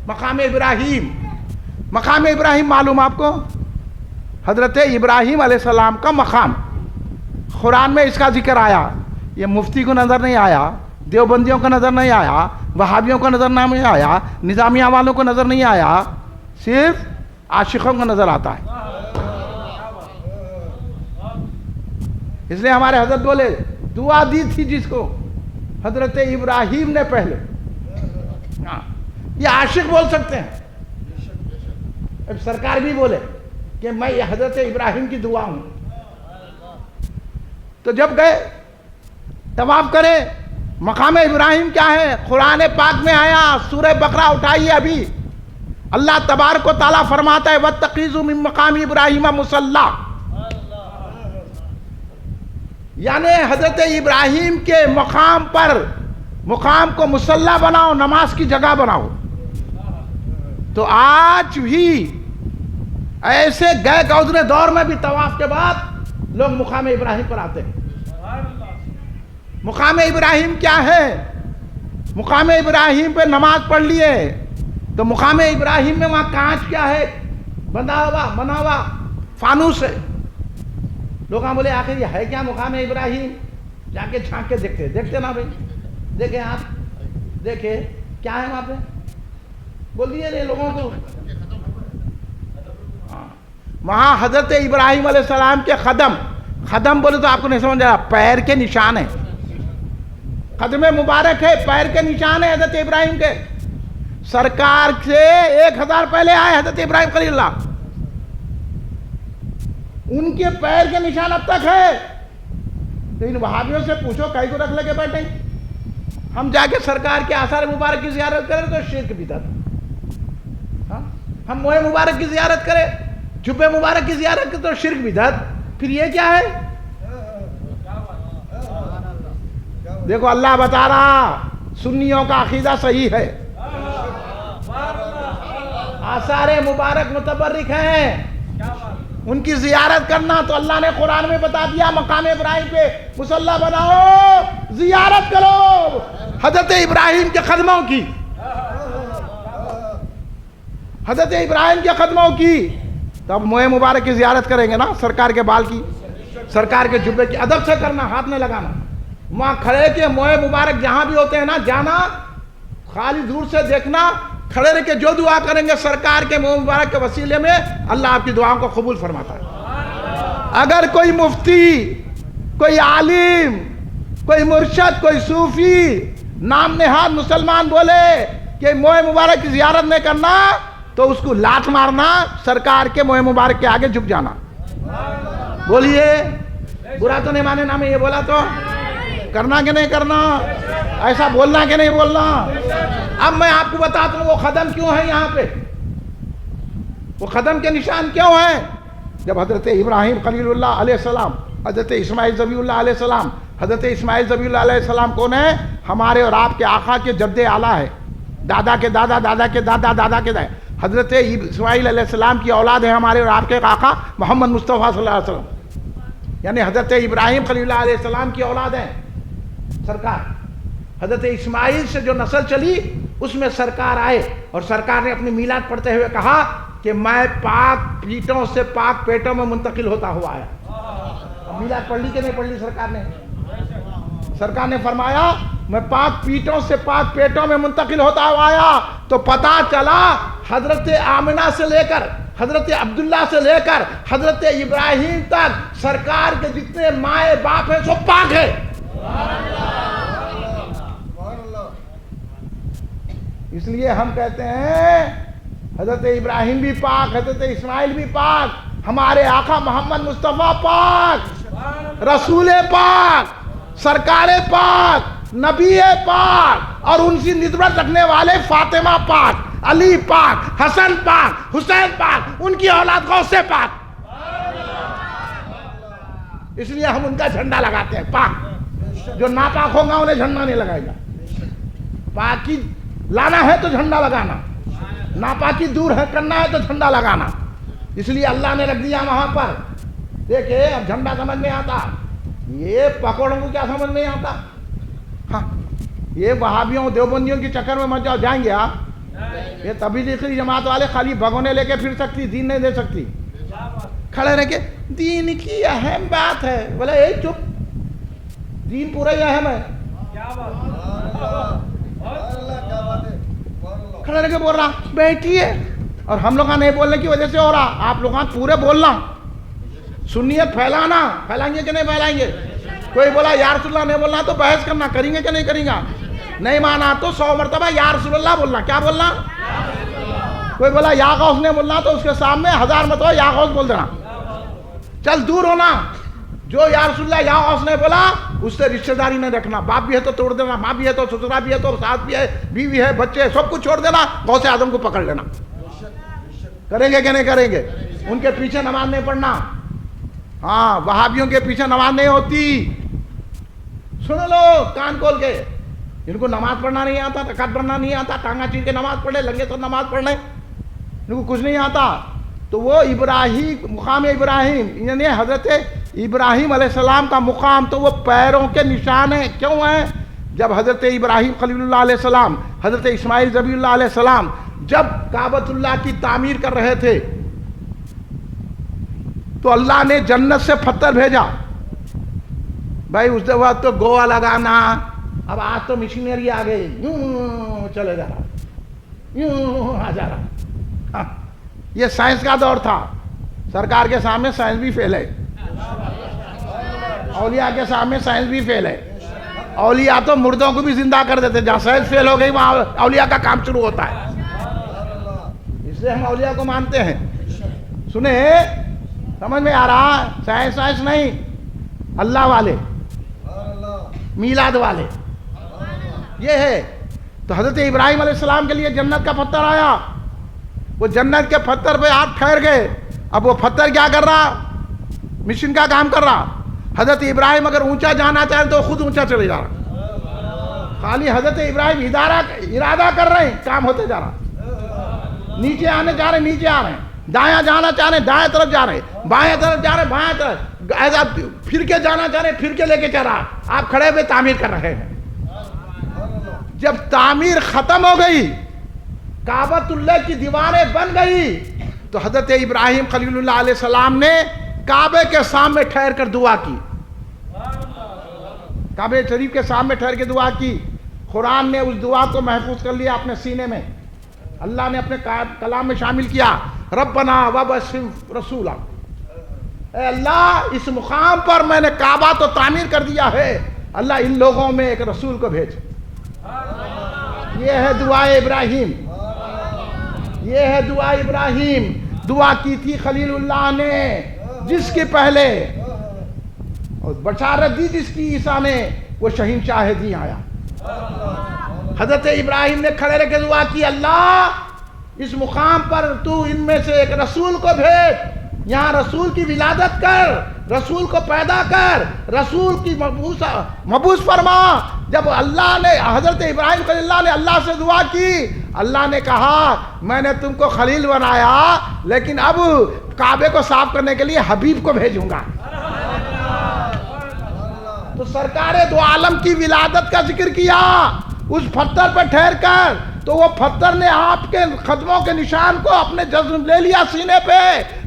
مقام ابراہیم, مقام ابراہیم معلوم آپ کو؟ حضرت ابراہیم علیہ السلام کا مقام. قرآن میں اس کا ذکر آیا. یہ مفتی کو نظر نہیں آیا, دیوبندیوں کو نظر نہیں آیا, وہابیوں کو نظر نہیں آیا, نظامیہ والوں کو نظر نہیں آیا, صرف عاشقوں کو نظر آتا ہے. اس لیے ہمارے حضرت بولے, دعا دی تھی جس کو حضرت ابراہیم نے پہلے. یہ عاشق بول سکتے ہیں. اب سرکار بھی بولے کہ میں یہ حضرت ابراہیم کی دعا ہوں. تو جب گئے طواف کرے, مقام ابراہیم کیا ہے؟ قرآن پاک میں آیا, سورہ بقرہ اٹھائیے ابھی. اللہ تبارک و تعالیٰ فرماتا ہے وَاتَّخِذُوا مِن مَّقَامِ إِبْرَاهِيمَ مُصَلًّى, یعنی حضرت ابراہیم کے مقام پر, مقام کو مصلی بناؤ, نماز کی جگہ بناؤ. تو آج بھی ایسے گئے گزرے دور میں بھی طواف کے بعد لوگ مقام ابراہیم پر آتے ہیں. مقام ابراہیم کیا ہے؟ مقام ابراہیم پہ نماز پڑھ لیے تو مقام ابراہیم میں وہاں کانچ کیا ہے؟ بنا ہوا فانوس ہے. لوگ بولے آخر یہ ہے کیا مقام ابراہیم؟ جا کے جھانک کے دیکھتے نا بھائی, دیکھیں آپ, دیکھیں کیا ہے وہاں پہ, بول دیے لوگوں کو. وہاں حضرت ابراہیم علیہ السلام کے قدم بولے تو آپ کو نہیں سمجھ آیا, پیر کے نشان ہے. قدم مبارک ہے, پیر کے نشان ہے حضرت ابراہیم کے. سرکار سے 1000 پہلے آئے حضرت ابراہیم خلیل اللہ, ان کے پیر کے نشان اب تک ہے. لیکن وہابیوں سے پوچھو کہیں کو رکھ لے کے بیٹھے, ہم جا کے سرکار کے آثار مبارک کی زیارت کریں تو شرک بدعت. ہم موئے مبارک کی زیارت کریں, جبے مبارک کی زیارت کریں تو شرک بدعت. پھر یہ کیا ہے؟ دیکھو اللہ بتا رہا, سنیوں کا عقیدہ صحیح ہے, آثار مبارک متبرک ہیں, ان کی زیارت کرنا. تو اللہ نے قرآن میں بتا دیا مقام ابراہیم پہ مصلی بناؤ, زیارت کرو حضرت ابراہیم کے قدموں کی, حضرت ابراہیم کے قدموں کی. تب موئے مبارک کی زیارت کریں گے نا, سرکار کے بال کی, سرکار کے جبے کی, ادب سے کرنا, ہاتھ نہیں لگانا. وہاں کھڑے کے موئے مبارک جہاں بھی ہوتے ہیں نا, جانا, خالی دور سے دیکھنا, کھڑے رہ کے جو دعا کریں گے سرکار کے موئے مبارک کے وسیلے میں, اللہ آپ کی دعاؤں کو قبول فرماتا ہے. اگر کوئی مفتی, کوئی عالم, کوئی مرشد, کوئی صوفی نام نہاد مسلمان بولے کہ موئے مبارک کی زیارت نہیں کرنا, تو اس کو لات مارنا, سرکار کے موئے مبارک کے آگے جھک جانا. بولیے, برا تو نہیں مانے نا میں یہ بولا تو کرنا کہ نہیں کرنا, ایسا بولنا کہ نہیں بولنا. اب میں آپ کو بتاتا ہوں وہ قدم کیوں ہے یہاں پہ, وہ قدم کے نشان کیوں ہیں. جب حضرت ابراہیم خلیل اللہ علیہ السلام, حضرت اسماعیل ذبیح اللہ علیہ السلام, حضرت اسماعیل ذبیح اللہ علیہ السلام کون ہے؟ ہمارے اور آپ کے آقا کے جد اعلیٰ ہے, دادا کے دادا, دادا کے دادا, دادا کے دادا. حضرت اسماعیل علیہ السلام کی اولاد ہے ہمارے اور آپ کے آقا محمد مصطفیٰ صلی اللہ علیہ وسلم, یعنی حضرت ابراہیم خلیل اللہ علیہ السلام کی اولاد ہیں سرکار. حضرت اسماعیل سے جو نسل چلی اس میں سرکار آئے اور سرکار نے اپنی میلاد پڑھتے ہوئے کہا کہ میں پاک پیٹوں سے پاک پیٹوں میں منتقل ہوتا ہوا آیا۔ میلاد پڑھ لی کہ نہیں پڑھ لی سرکار نے؟ سرکار نے فرمایا میں پاک پیٹوں سے پاک پیٹوں میں منتقل ہوتا ہوا آیا۔ تو پتہ چلا حضرت آمنہ سے لے کر حضرت عبداللہ سے لے کر حضرت ابراہیم تک سرکار کے جتنے مائے باپ ہیں سب پاک ہیں۔ اس لیے ہم کہتے ہیں حضرت ابراہیم بھی پاک، حضرت اسماعیل بھی پاک، ہمارے آقا محمد مصطفیٰ پاک، رسول پاک، سرکار پاک، نبی پاک، اور ان سے نسبت رکھنے والے فاطمہ پاک، علی پاک، حسن پاک، حسین پاک، ان کی اولاد غوث پاک۔ اس لیے ہم ان کا جھنڈا لگاتے ہیں پاک۔ جو ناپاک ہوگا انہیں جھنڈا نہیں لگائے گا۔ پاکی لانا ہے تو جھنڈا لگانا، ناپاکی دور ہے کرنا ہے تو جھنڈا لگانا۔ اس لیے اللہ نے رکھ دیا وہاں پر۔ دیکھیں اب جھنڈا سمجھ میں آتا، یہ پکوڑوں کو کیا سمجھ نہیں آتا؟ ہاں یہ وہابیوں دیوبندیوں کے چکر میں مت جائیں گے آپ۔ یہ تبلیغی جماعت والے خالی بھگونے لے کے پھر سکتی، دین نہیں دے سکتی۔ کھڑے رہ کے دین کی اہم بات ہے، بولے اے چپ، دین پورا ہی اہم ہے۔ کھڑے رہ کے بول رہا بیٹھیے، اور ہم لوگاں نہیں بولنے کی وجہ سے ہو رہا، آپ لوگاں پورے بولنا، سنیت پھیلانا، پھیلائیں گے کہ نہیں پھیلائیں گے؟ کوئی بولا یا رسول اللہ نہیں بولنا تو بحث کرنا، کریں گے کہ نہیں کریں گا؟ نہیں مانا تو 100 مرتبہ یا رسول اللہ بولنا۔ کیا بولنا؟ کوئی بولا یا غوث نہیں بولنا تو اس کے سامنے 1000 مرتبہ یا غوث بول دینا۔ چل دور ہونا، جو یا رسول اللہ یا غوث نہیں بولا اس سے رشتہ داری نہیں رکھنا، باپ بھی ہے تو توڑ دینا، ماں بھی ہے تو سسرا بھی ہے تو ساس بھی ہے، بیوی ہے، بچے، سب کچھ چھوڑ دینا، غوث اعظم کو پکڑ لینا۔ کریں گے کہ نہیں کریں گے؟ ان کے پیچھے نماز نہیں پڑھنا۔ ہاں وہابیوں کے پیچھے نماز نہیں ہوتی، سن لو کان کھول کے۔ ان کو نماز پڑھنا نہیں آتا، رکعت پڑھنا نہیں آتا، ٹانگا چین کے نماز پڑھے، لنگے سر نماز پڑھنے، ان کو کچھ نہیں آتا۔ تو وہ ابراہیم، مقام ابراہیم یعنی حضرت ابراہیم علیہ السلام کا مقام تو وہ پیروں کے نشان ہیں۔ کیوں ہیں؟ جب حضرت ابراہیم خلیل اللہ علیہ السلام، حضرت اسماعیل ذبیح اللہ علیہ السلام جب کعبۃ اللہ کی تعمیر کر رہے تھے تو اللہ نے جنت سے پتھر بھیجا۔ بھائی اس وقت تو گووا لگانا، اب آج تو مشینری آ گئی، یوں چلے جا رہا، یوں آ جا رہا۔ یہ سائنس کا دور تھا، سرکار کے سامنے سائنس بھی فیل ہے، اولیاء کے سامنے سائنس بھی فیل ہے۔ اولیاء تو مردوں کو بھی زندہ کر دیتے، جہاں سائنس فیل ہو گئی وہاں اولیاء کا کام شروع ہوتا ہے۔ اس لیے ہم اولیاء کو مانتے ہیں۔ سنیں سمجھ میں آ رہا؟ سائنس نہیں، اللہ والے، میلاد والے، یہ ہے۔ تو حضرت ابراہیم علیہ السلام کے لیے جنت کا پتھر آیا، وہ جنت کے پتھر پہ آپ ٹھہر گئے۔ اب وہ پتھر کیا کر رہا؟ مشن کا کام کر رہا۔ حضرت ابراہیم اگر اونچا جانا چاہیں تو خود اونچا چلے جا رہا، خالی حضرت ابراہیم ارادہ کر رہے ہیں، کام ہوتے جا رہا۔ نیچے آنے جا رہے، نیچے آ رہے ہیں، دایاں جانا چاہ رہے ہیں، دائیں طرف جا رہے ہیں، بائیں طرف جا رہے ہیں، بائیں طرف، ایسا پھر کے جانا چاہ رہے ہیں، پھر کے لے کے چل رہا۔ آپ کھڑے ہوئے تعمیر کر رہے ہیں۔ جب تعمیر ختم ہو گئی، کعبۃ اللہ کی دیواریں بن گئی، تو حضرت ابراہیم خلیل اللہ علیہ السلام نے کعبے کے سامنے ٹھہر کر دعا کی، کعبہ شریف کے سامنے ٹھہر کے دعا کی۔ قرآن نے اس دعا کو محفوظ کر لیا اپنے سینے میں، اللہ نے اپنے کلام میں شامل کیا۔ ربنا وابعث رسولا، اے اللہ اس مقام پر میں نے کعبہ تو تعمیر کر دیا ہے، اللہ ان لوگوں میں ایک رسول کو بھیج۔ یہ ہے دعا ابراہیم، یہ ہے دعا ابراہیم۔ دعا کی تھی خلیل اللہ نے جس کے پہلے، اور بشارت دی جس کی عیسیٰ نے، وہ شہنشاہ دین آیا۔ حضرت ابراہیم نے کھڑے رہ کے دعا کی، اللہ اس مقام پر تو ان میں سے ایک رسول کو بھیج، یہاں رسول کی ولادت کر، رسول کو پیدا کر، رسول کی مبعوث فرما۔ جب اللہ نے، حضرت ابراہیم خلیل اللہ نے اللہ سے دعا کی، اللہ نے کہا میں نے تم کو خلیل بنایا، لیکن اب کعبے کو صاف کرنے کے لیے حبیب کو بھیجوں گا۔ تو سرکار دو عالم کی ولادت کا ذکر کیا اس پتھر پہ ٹھہر کر، تو وہ پتھر نے آپ کے قدموں کے نشان کو اپنے جذب لے لیا سینے پہ.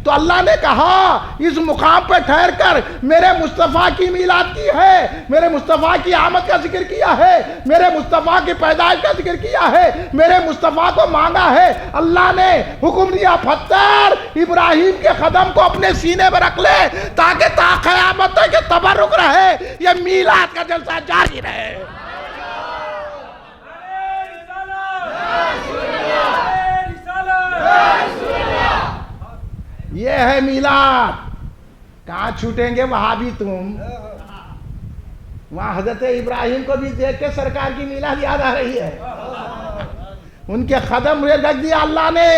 تو اللہ نے کہا اس مقام پہ ٹھہر کر میرے مصطفیٰ کی میلاد کی ہے، میرے مصطفیٰ کی آمد کا ذکر کیا ہے، میرے مصطفیٰ کی پیدائش کا ذکر کیا ہے، میرے مصطفیٰ کو مانگا ہے. اللہ نے حکم دیا پتھر ابراہیم کے قدم کو اپنے سینے پہ رکھ لے تاکہ تا قیامت تک یہ تبرک رہے، یہ میلاد کا جلسہ جاری رہے. یہ ہے میلاد. کہاں چھوٹیں گے وہاں بھی تم. وہاں حضرت ابراہیم کو بھی دیکھ کے سرکار کی میلاد یاد آ رہی ہے. ان کے قدم رکھ دیا اللہ نے،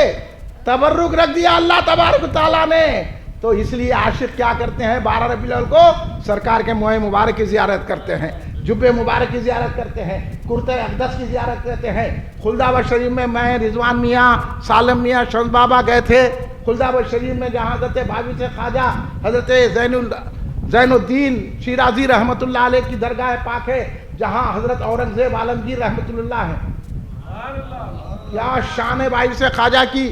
تبرک رکھ دیا اللہ تبارک تعالیٰ نے. تو اس لیے عاشق کیا کرتے ہیں؟ 12 ربیع الاول کو سرکار کے موئے مبارک کی زیارت کرتے ہیں، جبے مبارک کی زیارت کرتے ہیں، کرتے اقدس کی زیارت کرتے ہیں. خلدآباد شریف میں رضوان میاں، سالم میاں، شمس بابا گئے تھے. خلدآباد شریف میں جہاں حضرت بھابی سے خواجہ حضرت زین الدین شیرازی رحمۃ اللہ علیہ کی درگاہ پاک ہے، جہاں حضرت اورنگزیب عالمگیر رحمۃ اللہ ہے. یا شان ہے بھائی سے خواجہ کی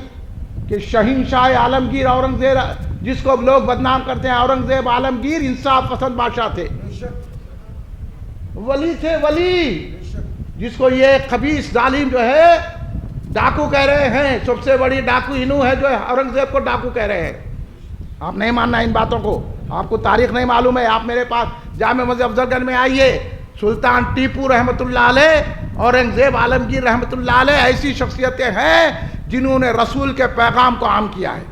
کہ شہنشاہ عالمگیر اورنگزیب، جس کو لوگ بدنام کرتے ہیں، اورنگزیب عالمگیر انصاف پسند بادشاہ تھے، ولی تھے، ولی، جس کو یہ خبیث ظالم جو ہے ڈاکو کہہ رہے ہیں. سب سے بڑی ڈاکو انہوں ہے جو اورنگزیب کو ڈاکو کہہ رہے ہیں. آپ نہیں ماننا ان باتوں کو، آپ کو تاریخ نہیں معلوم ہے. آپ میرے پاس جامع مسجد افضل گنج میں آئیے. سلطان ٹیپو رحمۃ اللہ علیہ، اورنگزیب عالمگیر رحمۃ اللہ علیہ ایسی شخصیتیں ہیں جنہوں نے رسول کے پیغام کو عام کیا ہے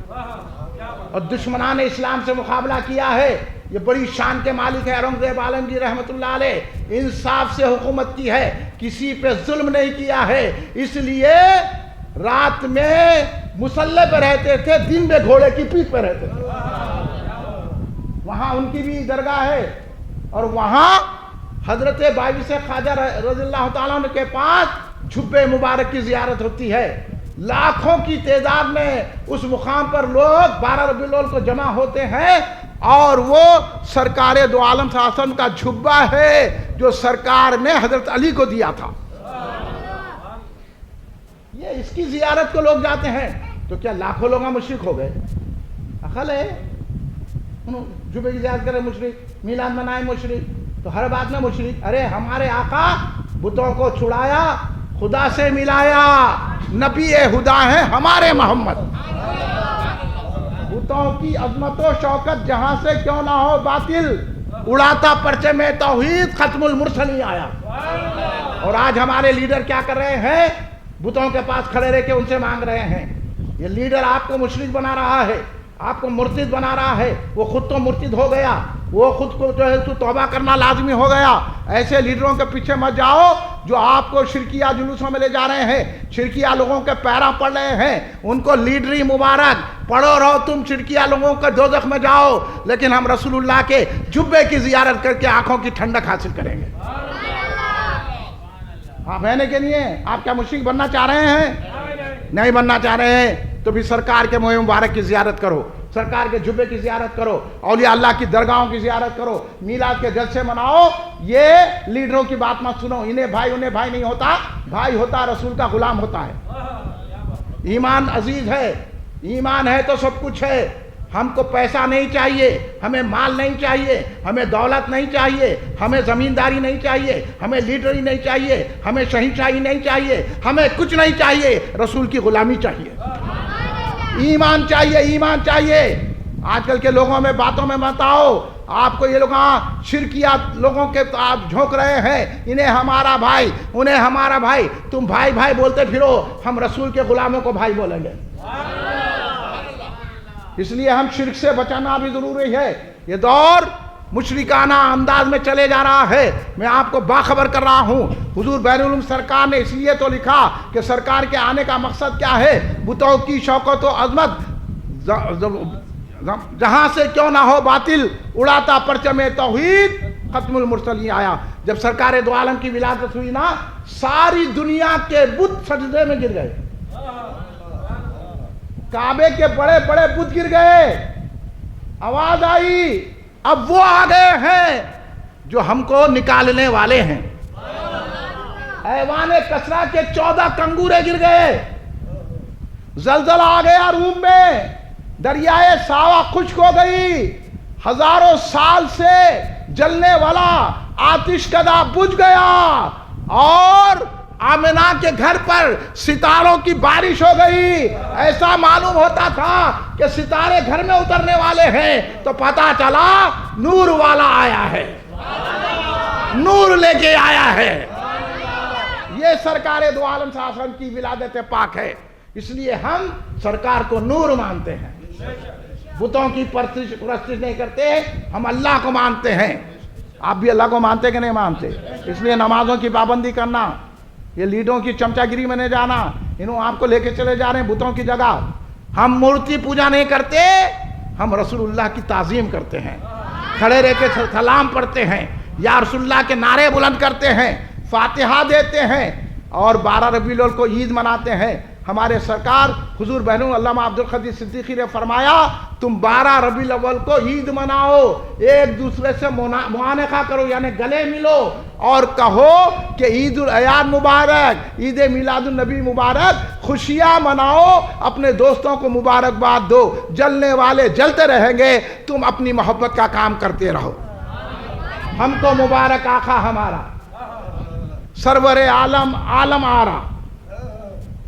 اور دشمنان اسلام سے مقابلہ کیا ہے. یہ بڑی شان کے مالک ہے اورنگزیب عالمگیر رحمۃ اللہ علیہ. انصاف سے حکومت کی ہے، کسی پہ ظلم نہیں کیا ہے. اس لیے رات میں مسلح پہ رہتے تھے، دن میں گھوڑے کی پیٹھ پہ رہتے تھے. وہاں ان کی بھی درگاہ ہے اور وہاں حضرت بھابی سے خواجہ رضی اللہ تعالیٰ عنہ کے پاس جھبے مبارک کی زیارت ہوتی ہے. لاکھوں کی تعداد میں اس مقام پر لوگ 12 ربیع الاول کو جمع ہوتے ہیں اور وہ سرکار دو عالم صلی اللہ علیہ وسلم کا جھبا ہے جو سرکار نے حضرت علی کو دیا تھا. یہ اس کی زیارت کو لوگ جاتے ہیں. تو کیا لاکھوں لوگ مشرک ہو گئے؟ عقل ہے؟ جھبے کی زیارت کرے مشرک، میلاد منائے مشرک، تو ہر بات میں مشرک. ارے ہمارے آقا بتوں کو چھڑایا، خدا سے ملایا، نبی خدا ہیں ہمارے محمد. بتوں کی عظمت و شوکت جہاں سے کیوں نہ ہو باطل، اڑاتا پرچم توحید ختم المرسلین آیا. اور آج ہمارے لیڈر کیا کر رہے ہیں؟ بتوں کے پاس کھڑے رہ کے ان سے مانگ رہے ہیں. یہ لیڈر آپ کو مشرک بنا رہا ہے، آپ کو مرتد بنا رہا ہے. وہ خود تو مرتد ہو گیا، وہ خود کو جو ہے تو توبہ کرنا لازمی ہو گیا. ایسے لیڈروں کے پیچھے مت جاؤ جو آپ کو شرکیہ جلوسوں میں لے جا رہے ہیں، شرکیہ لوگوں کے پیرا پڑ رہے ہیں. ان کو لیڈری مبارک، پڑھو رہو تم شرکیہ لوگوں کا دوزخ میں جاؤ، لیکن ہم رسول اللہ کے جبے کی زیارت کر کے آنکھوں کی ٹھنڈک حاصل کریں گے. آپ بہنے کے لیے آپ کیا مشرک بننا چاہ رہے ہیں؟ نہیں بننا چاہ رہے ہیں تو بھی سرکار کے موئے مبارک کی زیارت کرو، سرکار کے جبے کی زیارت کرو، اولیاء اللہ کی درگاہوں کی زیارت کرو، میلاد کے جلسے مناؤ. یہ لیڈروں کی بات مت سنو. انہیں بھائی نہیں ہوتا، بھائی ہوتا رسول کا غلام ہوتا ہے. ایمان عزیز ہے، ایمان ہے تو سب کچھ ہے. ہم کو پیسہ نہیں چاہیے، ہمیں مال نہیں چاہیے، ہمیں دولت نہیں چاہیے، ہمیں زمینداری نہیں چاہیے، ہمیں لیڈری نہیں چاہیے، ہمیں شہنشاہی نہیں چاہیے، ہمیں کچھ نہیں چاہیے. رسول کی غلامی چاہیے، ایمان چاہیے، ایمان چاہیے. آج کل کے لوگوں میں باتوں میں مت آؤ. آپ کو یہ لوگ شرکیات لوگوں کے آپ جھونک رہے ہیں، انہیں ہمارا بھائی، انہیں ہمارا بھائی. تم بھائی بھائی بولتے پھرو، ہم رسول کے غلاموں کو بھائی بولیں گے. اس لیے ہم شرک سے بچانا بھی ضروری ہے. یہ دور مشرکانہ انداز میں چلے جا رہا ہے. میں آپ کو باخبر کر رہا ہوں. حضور بین العلوم سرکار نے اس لیے تو لکھا کہ سرکار کے آنے کا مقصد کیا ہے؟ بتوں کی شوکت و عظمت جہاں سے کیوں نہ ہو باطل، اڑاتا پرچم توحید ختم المرسلین آیا. جب سرکار دو عالم کی ولادت ہوئی نا، ساری دنیا کے بت سجدے میں گر گئے. کعبے کے بڑے بڑے بت گر گئے. آواز آئی اب وہ آ گئے ہیں جو ہم کو نکالنے والے ہیں۔ ایوان کسرا کے 14 کنگورے گر گئے، زلزلہ آ گیا روم میں، دریائے ساوا خشک ہو گئی، ہزاروں سال سے جلنے والا آتش کدہ بجھ گیا، اور آمنہ کے گھر پر ستاروں کی بارش ہو گئی۔ ایسا معلوم ہوتا تھا کہ ستارے گھر میں اترنے والے ہیں، تو پتا چلا نور والا آیا ہے، نور لے کے آیا ہے۔ یہ سرکار دو عالم صلی اللہ علیہ وسلم کی ولادت پاک ہے، اس لیے ہم سرکار کو نور مانتے ہیں، بتوں کی پرستش نہیں کرتے، ہم اللہ کو مانتے ہیں۔ آپ بھی اللہ کو مانتے کہ نہیں مانتے؟ اس لیے نمازوں کی پابندی کرنا، یہ لیڈوں کی چمچا گیری میں نہیں جانا، انہوں آپ کو لے کے چلے جا رہے ہیں بتوں کی جگہ۔ ہم مورتی پوجا نہیں کرتے، ہم رسول اللہ کی تعظیم کرتے ہیں، کھڑے رہ کے سلام پڑھتے ہیں، یا رسول اللہ کے نعرے بلند کرتے ہیں، فاتحہ دیتے ہیں، اور 12 ربیع الاول کو عید مناتے ہیں۔ ہمارے سرکار حضور بہنوں علامہ عبدالقدیر صدیقی نے فرمایا تم 12 ربیع الاول کو عید مناؤ، ایک دوسرے سے معانقہ کرو، یعنی گلے ملو، اور کہو کہ عید الاعیاد مبارک، عید میلاد النبی مبارک، خوشیاں مناؤ، اپنے دوستوں کو مبارکباد دو، جلنے والے جلتے رہیں گے، تم اپنی محبت کا کام کرتے رہو۔ ہم کو مبارک آقا ہمارا سرور عالم عالم آرا،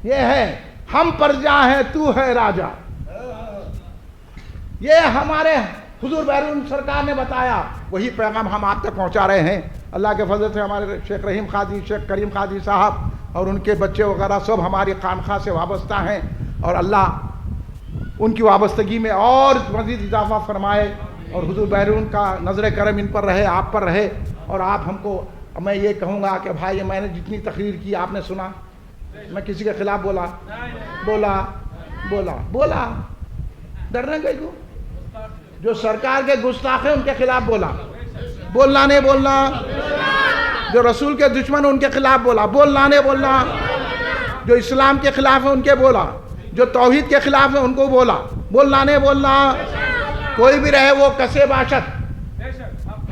یہ ہے ہم پر جاں ہیں تو ہے راجہ، یہ ہمارے حضور بیرون سرکار نے بتایا، وہی پیغام ہم آپ تک پہنچا رہے ہیں۔ اللہ کے فضل سے ہمارے شیخ رحیم قادری، شیخ کریم قادری صاحب اور ان کے بچے وغیرہ سب ہماری خانقاہ سے وابستہ ہیں، اور اللہ ان کی وابستگی میں اور مزید اضافہ فرمائے، اور حضور بیرون کا نظر کرم ان پر رہے، آپ پر رہے۔ اور آپ ہم کو، میں یہ کہوں گا کہ بھائی میں نے جتنی تقریر کی آپ نے سنا، میں کسی کے خلاف بولا ڈرنے گئی کو، جو سرکار کے گستاخ ہیں ان کے خلاف بولنا نہیں بولنا، جو رسول کے دشمن ان کے خلاف بولنا نہیں بولنا، جو اسلام کے خلاف ہیں ان کے بولا، جو توحید کے خلاف ہیں ان کو بولنا نہیں بولنا، کوئی بھی رہے وہ کسے باشد،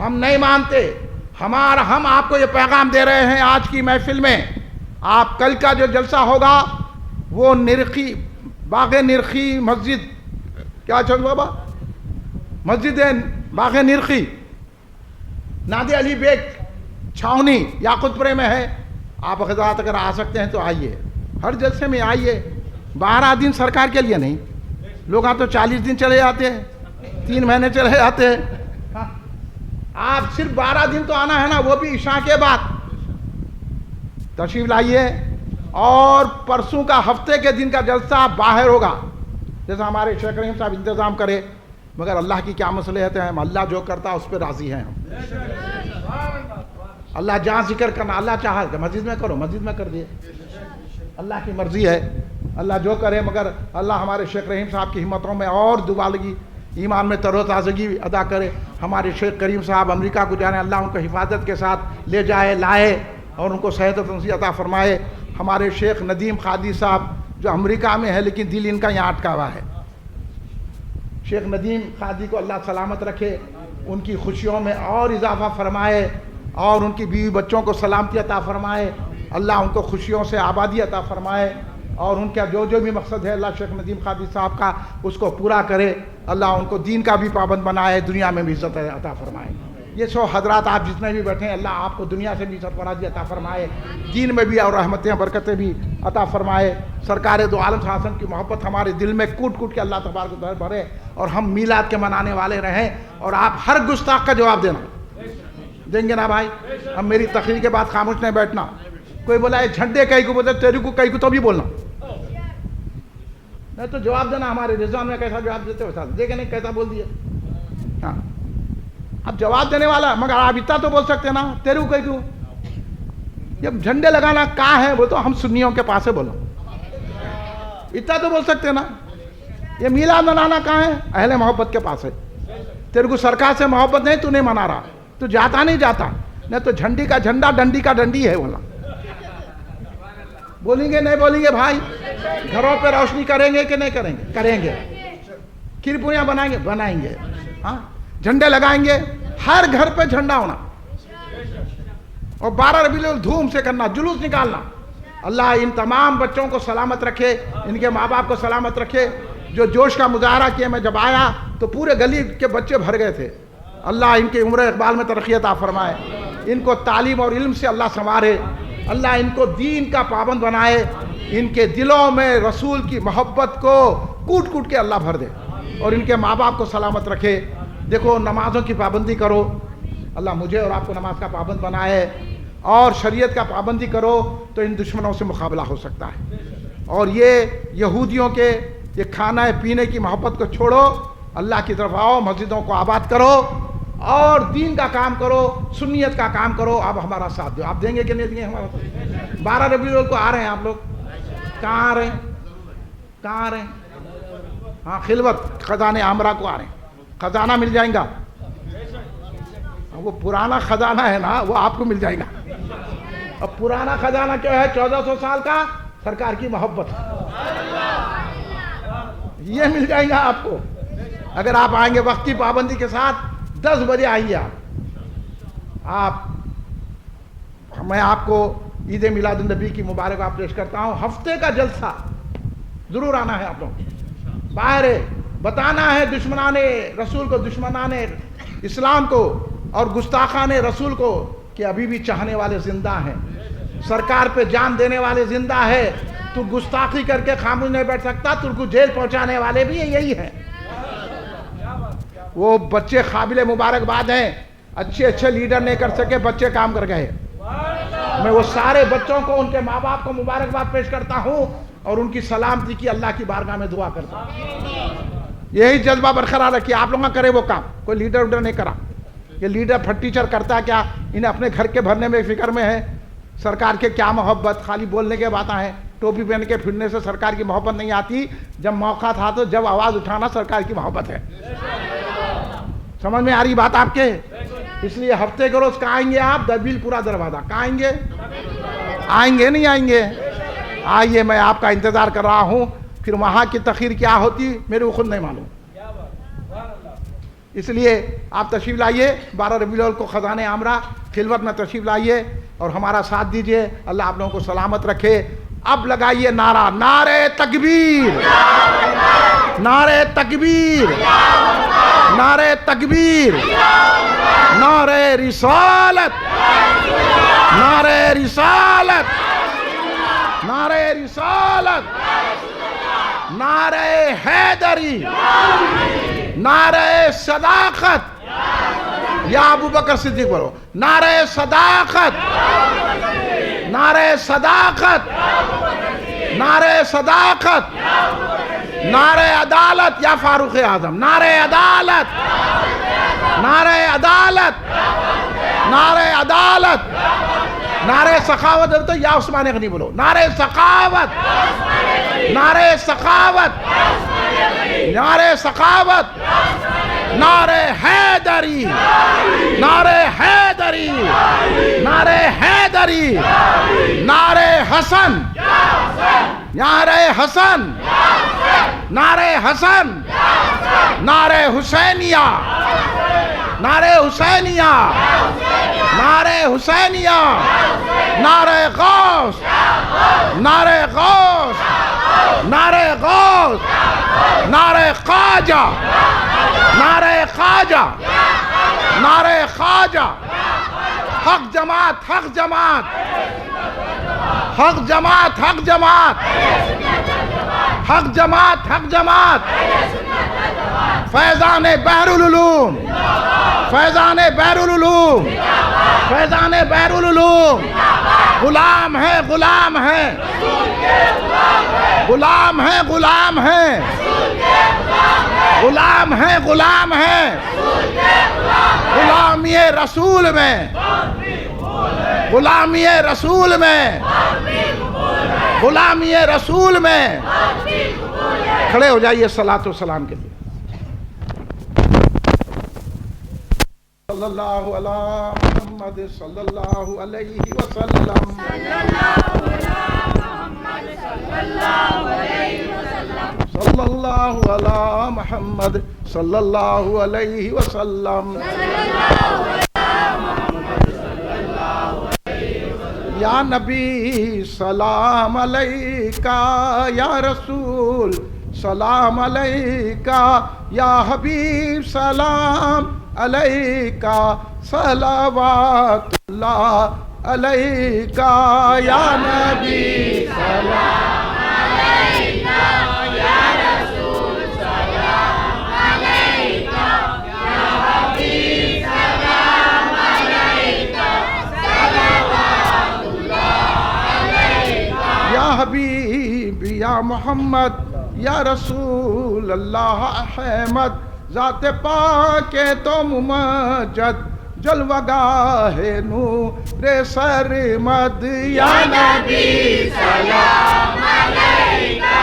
ہم نہیں مانتے۔ ہم آپ کو یہ پیغام دے رہے ہیں آج کی محفل میں، آپ کل کا جو جلسہ ہوگا وہ نرخی باغ نرخی مسجد، کیا چھوڑ بابا، مسجد باغ نرخی نادی علی بیگ چھاونی یاقوت پورے میں ہے۔ آپ حضرات اگر آ سکتے ہیں تو آئیے، ہر جلسے میں آئیے۔ 12 دن سرکار کے لیے نہیں، لوگ تو 40 دن چلے جاتے ہیں، 3 مہینے چلے جاتے ہیں، آپ صرف 12 دن تو آنا ہے نا، وہ بھی عشاء کے بعد تشریف لائیے۔ اور پرسوں کا ہفتے کے دن کا جلسہ باہر ہوگا، جیسا ہمارے شیخ رحیم صاحب انتظام کرے، مگر اللہ کی کیا مصلحت ہے، ہم اللہ جو کرتا اس پہ راضی ہیں ہم۔ اللہ جہاں ذکر کرنا، اللہ چاہا کہ مسجد میں کرو، مسجد میں کر دیے، اللہ کی مرضی ہے، اللہ جو کرے، مگر اللہ ہمارے شیخ رحیم صاحب کی ہمتوں میں اور دوبالگی، ایمان میں تر و تازگی ادا کرے۔ ہمارے شیخ کریم صاحب امریکہ کو جانے، اللہ ان کو حفاظت کے ساتھ لے جائے لائے، اور ان کو صحت و تندرستی عطا فرمائے۔ ہمارے شیخ ندیم قادری صاحب جو امریکہ میں ہے لیکن دل ان کا یہاں اٹکا ہوا ہے، شیخ ندیم قادری کو اللہ سلامت رکھے، ان کی خوشیوں میں اور اضافہ فرمائے، اور ان کی بیوی بچوں کو سلامتی عطا فرمائے، اللہ ان کو خوشیوں سے آبادی عطا فرمائے، اور ان کا جو بھی مقصد ہے اللہ شیخ ندیم قادری صاحب کا اس کو پورا کرے، اللہ ان کو دین کا بھی پابند بنائے، دنیا میں بھی عزت عطا فرمائے۔ یہ سو حضرات آپ جتنے بھی بیٹھے ہیں، اللہ آپ کو دنیا سے بھی عزت ورازی عطا فرمائے، دین میں بھی اور رحمتیں برکتیں بھی عطا فرمائے۔ سرکار دو عالم صلی اللہ علیہ وسلم کی محبت ہمارے دل میں کوٹ کوٹ کے اللہ تبارک و تعالیٰ بھرے، اور ہم میلاد کے منانے والے رہیں، اور آپ ہر گستاخ کا جواب دیں گے نا بھائی؟ اب میری تقریر کے بعد خاموش نہیں بیٹھنا۔ کوئی بولا یہ جھنڈے کئی کو بولتے، تیری کو کئی کو تو بھی بولنا نہیں، تو جواب دینا۔ ہمارے رضوان میں کیسا جواب دیتے ہو ساتھ دیکھیں نہیں کیسا بول دیا۔ ہاں اب جواب دینے والا، مگر آپ اتنا تو بول سکتے نا، تیرے کو کئی کو جب جھنڈے لگانا کہاں ہے، وہ تو ہم سنیوں کے پاس ہے، بولو اتنا تو بول سکتے نا۔ یہ میلاد منانا کہاں ہے، اہل محبت کے پاس ہے۔ تیرے کو سرکار سے محبت نہیں، تو نہیں منا رہا، تو جاتا نہیں جاتا، نہیں تو جھنڈی کا جھنڈا ڈنڈی کا ڈنڈی ہے، بولا بولیں گے نہیں بولیں گے بھائی؟ گھروں پہ روشنی کریں گے کہ نہیں کریں گے؟ کریں گے۔ کھیر پوریاں بنائیں گے؟ بنائیں گے۔ ہاں جھنڈے لگائیں گے، ہر گھر پہ جھنڈا ہونا، اور 12 ربیع الاول دھوم سے کرنا, جلوس نکالنا. اللہ ان تمام بچوں کو سلامت رکھے, ان کے ماں باپ کو سلامت رکھے. جو جوش کا مظاہرہ کیا, میں جب آیا تو پورے گلی کے بچے بھر گئے تھے. اللہ ان کے عمر اقبال میں ترقی عطا فرمائے, ان کو تعلیم اور علم سے اللہ سنوارے, اللہ ان کو دین کا پابند بنائے, ان کے دلوں میں رسول کی محبت کو کوٹ کوٹ کے اللہ بھر دے, اور ان کے ماں باپ کو سلامت رکھے. دیکھو نمازوں کی پابندی کرو, اللہ مجھے اور آپ کو نماز کا پابند بنائے, اور شریعت کا پابندی کرو تو ان دشمنوں سے مقابلہ ہو سکتا ہے. اور یہ یہودیوں کے یہ کھانا پینے کی محبت کو چھوڑو, اللہ کی طرف آؤ, مسجدوں کو آباد کرو اور دین کا کام کرو, سنیت کا کام کرو. آپ ہمارا ساتھ دو. آپ دیں گے کہ نہیں دیں گے ہمارا ساتھ؟ 12 ربیع الاول کو آ رہے ہیں آپ لوگ, کہاں آ رہے ہیں, کہاں آ رہے ہیں؟ ہاں خلوت خزانے عامرہ کو آ رہے ہیں. خزانہ مل جائیں گا, وہ پرانا خزانہ ہے نا, وہ آپ کو مل جائے گا. اب پرانا خزانہ کیا ہے؟ 1400 سال کا سرکار کی محبت, یہ مل جائیں گا آپ کو اگر آپ آئیں گے وقت کی پابندی کے ساتھ. 10 بجے آئیے آپ. میں آپ کو عید میلاد النبی کی مبارکباد پیش کرتا ہوں. ہفتے کا جلسہ ضرور آنا ہے آپ لوگ. باہر بتانا ہے دشمنان رسول کو, دشمنان اسلام کو اور گستاخان رسول کو کہ ابھی بھی چاہنے والے زندہ ہیں, سرکار پہ جان دینے والے زندہ ہے. تو گستاخی کر کے خاموش نہیں بیٹھ سکتا, تم کو جیل پہنچانے والے بھی یہی ہیں. وہ بچے قابل مبارکباد ہیں, اچھے لیڈر نہیں کر سکے, بچے کام کر گئے. میں وہ سارے بچوں کو, ان کے ماں باپ کو مبارکباد پیش کرتا ہوں اور ان کی سلامتی کی اللہ کی بارگاہ میں دعا کرتا ہوں. یہی جذبہ برقرار رکھیے. آپ لوگ نہ کرے وہ کام, کوئی لیڈر وڈر نہیں کرا. یہ لیڈر پھٹ ٹیچر کرتا ہے کیا؟ انہیں اپنے گھر کے بھرنے میں فکر میں ہے. سرکار کے کیا محبت, خالی بولنے کے باتیں ہیں. ٹوپی پہن کے پھرنے سے سرکار کی محبت نہیں آتی. جب موقع تھا تو جب آواز اٹھانا سرکار کی محبت ہے. سمجھ میں آ رہی بات آپ کے؟ اس لیے ہفتے کے روز کہاں آئیں گے آپ؟ دبیل پورا دروازہ. کہاں آئیں گے؟ آئیں گے نہیں آئیں گے؟ آئیے, میں آپ کا انتظار کر رہا ہوں. پھر وہاں کی تخیر کیا ہوتی میرے کو خود نہیں معلوم. اس لیے آپ تشریف لائیے 12 ربیع الاول کو خزانے عامرہ خلوت میں تشریف لائیے اور ہمارا ساتھ دیجیے. اللہ آپ لوگوں کو سلامت رکھے. اب لگائیے نعرہ, نعرہ تکبیر, نعرہ تکبیر, نعرہ تکبیر, نعرہ رسالت, نعرہ رسالت, نعرہ رسالت, نعرہ حیدری, نعرہ صداقت. یا ابو بکر صدیق بولو, نعرہ صداقت, نعرہ صداقت, نعرہ صداقت, نعرہ عدالت. یا فاروق اعظم, نعرہ عدالت, نعرہ عدالت, نعرہ عدالت, نعرہ سخاوت. تو یا عثمان غنی بولو, نعرہ سخاوت, نعرہ سخاوت, نعرہ سخاوت, نعرہ حیدری, نعرہ حیدری, نعرہ حیدری, نعرہ حسن, نعرہ حسن, نعرہ حسن, نعرہ حسینیہ, نعرہ حسینیہ, نعرہ حسینیہ, نعرہ غوث, نعرہ غوث, نعرہ غوث, نعرہ خواجہ, نعرہ خواجہ, نعرہ خواجہ. حق جماعت, حق جماعت, حق جماعت, حق جماعت, حق جماعت, حق جماعت. فیضان بحر العلوم, فیضان بحر العلوم, فیضان بحر العلوم. غلام ہے, غلام ہے, غلام ہے, غلام ہے, غلام ہے, غلام ہے. غلامی رسول میں, غلامی رسول میں, غلامی رسول میں. کھڑے ہو جائیے صلاۃ و سلام کے لیے. صلی اللہ علی محمد صلی اللہ علیہ وسلم, صلی اللہ علی محمد صلی اللہ علیہ وسلم. یا نبی سلام علیکہ، یا رسول سلام علیکہ، یا حبیب سلام علیکہ، صلوات اللہ علیکہ، یا نبی سلام علیکہ، یا رسول سلام علیکہ، یا حبیب سلام علیکہ، صلوات اللہ علیکہ، یا حبیب یا محمد یا رسول اللہ احمد، ذات پاک تو ممجد، جلوہ گاہ نور سرمد، یا نبی سلام علیکہ،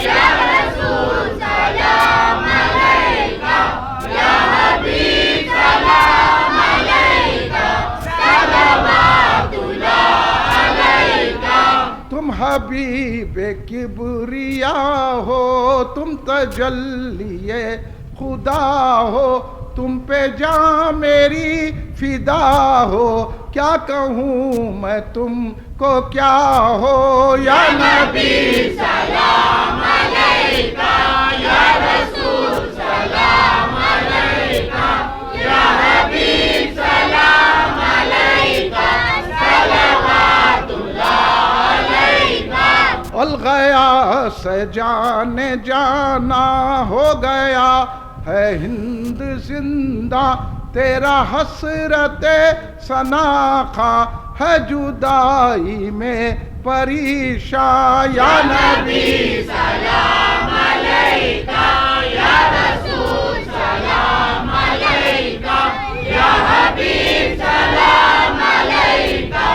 یا رسول سلام علیکہ، یا حبیب سلام علیکہ، صلوات اللہ علیکہ، تم حبیب کبریا ہو، تم تجلی خدا ہو، تم پہ جاں میری فدا ہو، کیا کہوں میں تم کو کیا ہو، یا نبی سلام علیکہ، یا رسول سلام علیکہ، یا حبیب سلام علیکہ، صلوات اللہ علیکہ، الغیا سے جان جانا ہو گیا ہے ہند زندہ، تیرا حسرت ثنا خواں ہے جدائی میں پریشاں، یا نبی سلام علیکہ، یا رسول سلام علیکہ، یا حبیب سلام علیکہ،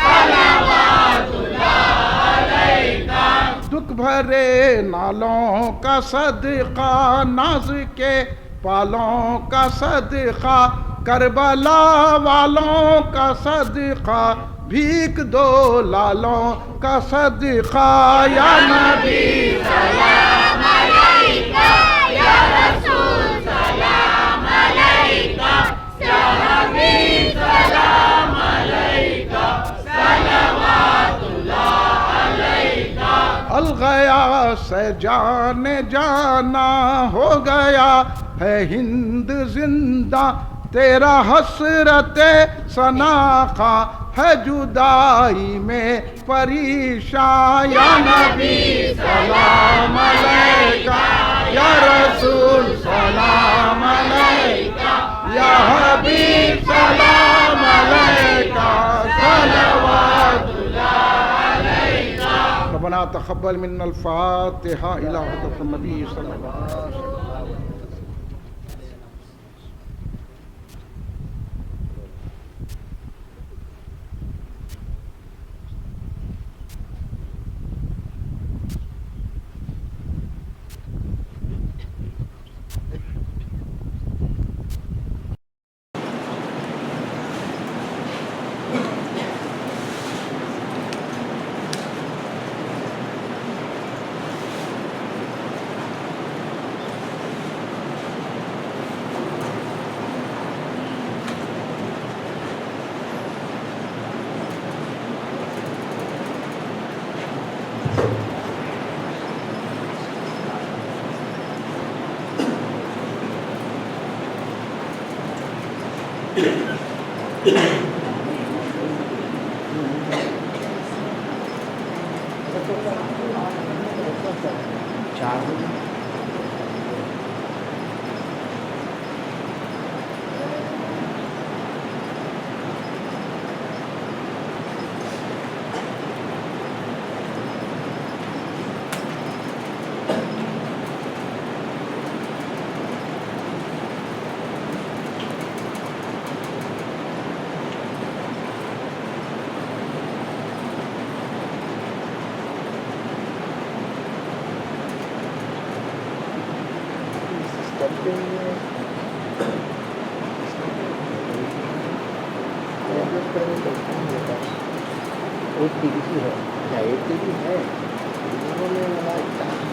صلوات اللہ علیکہ، دکھ بھرے نالوں کا صدقہ، ناز کے پالوں کا صدقہ، کربلا والوں کا صدقہ، بھیک دو لالوں کا صدقہ، یا نبی سلام علیکہ، یا رسول سلام علیکہ، یا حبیب سلام علیکہ، صلوات اللہ علیکہ، الغیا سے جان جانا ہو گیا ہے ہند زندہ، تیرا حسرت ثنا خواں ہے جدائی میں پریشاں، یا نبی سلام علیکہ، یا رسول سلام علیکہ، یا حبیب سلام علیکہ، صلوات اللہ علیکہ، ربنا تقبل منا الفاتحہ الی حضرت النبی صلی اللہ علیہ وسلم۔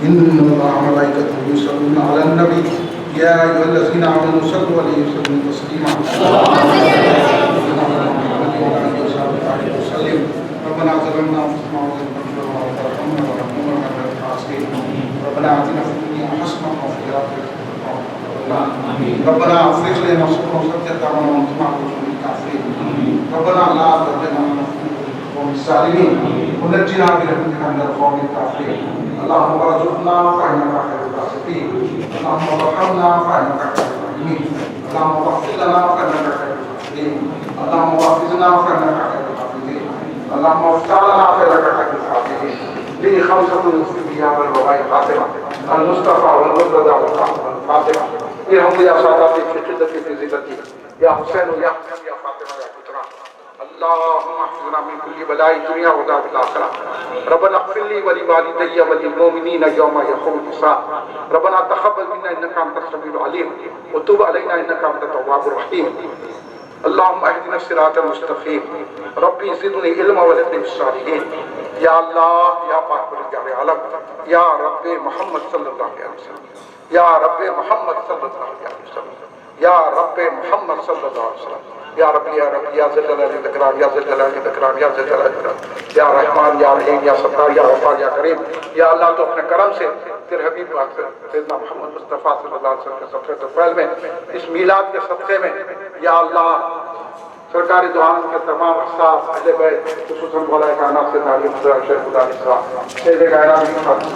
ان اللہ ملائکتہ یصلون علی النبی یا ایھا الذین آمنوا صلوا علیہ وسلم تسلیما اللهم صل علی محمد وعلی آلہ وصحبہ وسلم۔ ربنا ظلمنا انفسنا وان لم تغفر لنا وترحمنا لنكونن من الخاسرين ربنا آتنا في الدنيا حسنة وفي الآخرة حسنة ربنا افرغ لنا صبرا وسدد أعمالنا وانصرنا على القوم الكافرين ربنا لا تجعلنا من القوم الظالمين ونجنا برحمتك من القوم الكافرين اللهم ارزقنا فإنك خير الرازقين اللهم ارحمنا فإنك خير الراحمين اللهم اغفر لنا فإنك خير الغافرين اللهم احفظنا فإنك خير الحافظين اللهم افتح لنا فإنك خير الفاتحين لي خمسة في الأيام والوباء خاتمة المصطفى والمرتضى والفاطمة ارحم يا ساداتي في قدتي في زدتي يا حسين يا حسين يا فاطمة يا قدرة اللهم احفظنا من كل بلاء الدنيا وعذاب الآخرة ربنا اغفر لي ولوالدي وللمؤمنين يوم يقوم الحساب ربنا تقبل منا إنك أنت السميع العليم وتب علينا إنك أنت التواب الرحيم اللهم اهدنا الصراط المستقيم ربي زدني علما ولدني بالصالحين یا اللہ یا پاک پروردگار عالم یا رب محمد صلی اللہ علیہ وسلم یا رب محمد صلی اللہ علیہ وسلم یا رب محمد صلی اللہ علیہ وسلم یا رب یا ذی الجلال والاکرام یا ذی الجلال والاکرام یا ذی الجلال والاکرام یا رحمان یا رحیم یا ستار یا غفار یا کریم یا اللہ تو اپنے کرم سے تیرے حبیب پاک سیدنا محمد مصطفیٰ صلی اللہ علیہ وسلم کے صدقے طفیل میں اس میلاد کے صدقے میں یا اللہ سرکاری دعان کے تمام احساس اہل بیت خصوصاً مولا کائنات سے تعلیم خدا شیخ خدا اسرا سید کائنات کی خاطر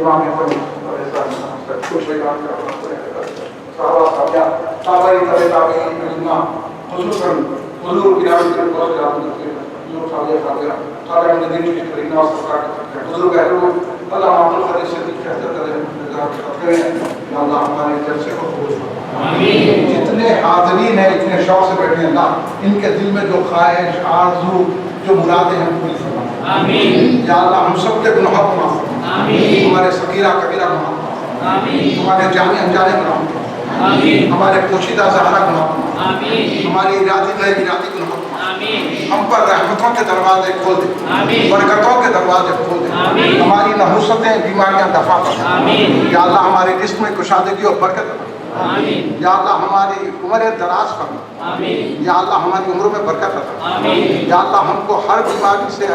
امام احمد خوش بیان صحابہ تابعین علماء خصوصاً حضور گرامی کے بہت زیادہ حضور صالح الدین کی کریمہ سرکار حضور گہرو اللہ عبد القادر صدیق کے حضرت علیہ یا اللہ ہمارے جلسے کو قبول فرما آمین جتنے حاضرین ہیں اتنے شوق سے بیٹھے ہیں اللہ ان کے دل میں جو خواہش آرزو جو مرادیں ہیں پوری فرما آمین یا اللہ ہم سب کے گناہوں کو معاف فرما آمین ہمارے صغیرہ کبیرہ گناہ آمین ہمارے جانے انجانے گناہ آمین ہمارے پوشیدہ ظاہرہ گناہ آمین ہماری ارادی غیر ارادی گناہ آمین ہم پر رحمتوں کے دروازے کھول دے آمین برکتوں کے دروازے کھول دے آمین ہماری نحوستیں بیماریاں دفع کر آمین یا اللہ ہمارے جسم میں کشادگی اور برکت آمین یا اللہ ہماری عمر دراز فرما آمین یا اللہ ہماری عمر میں برکت رکھ آمین یا اللہ ہم کو ہر بیماری سے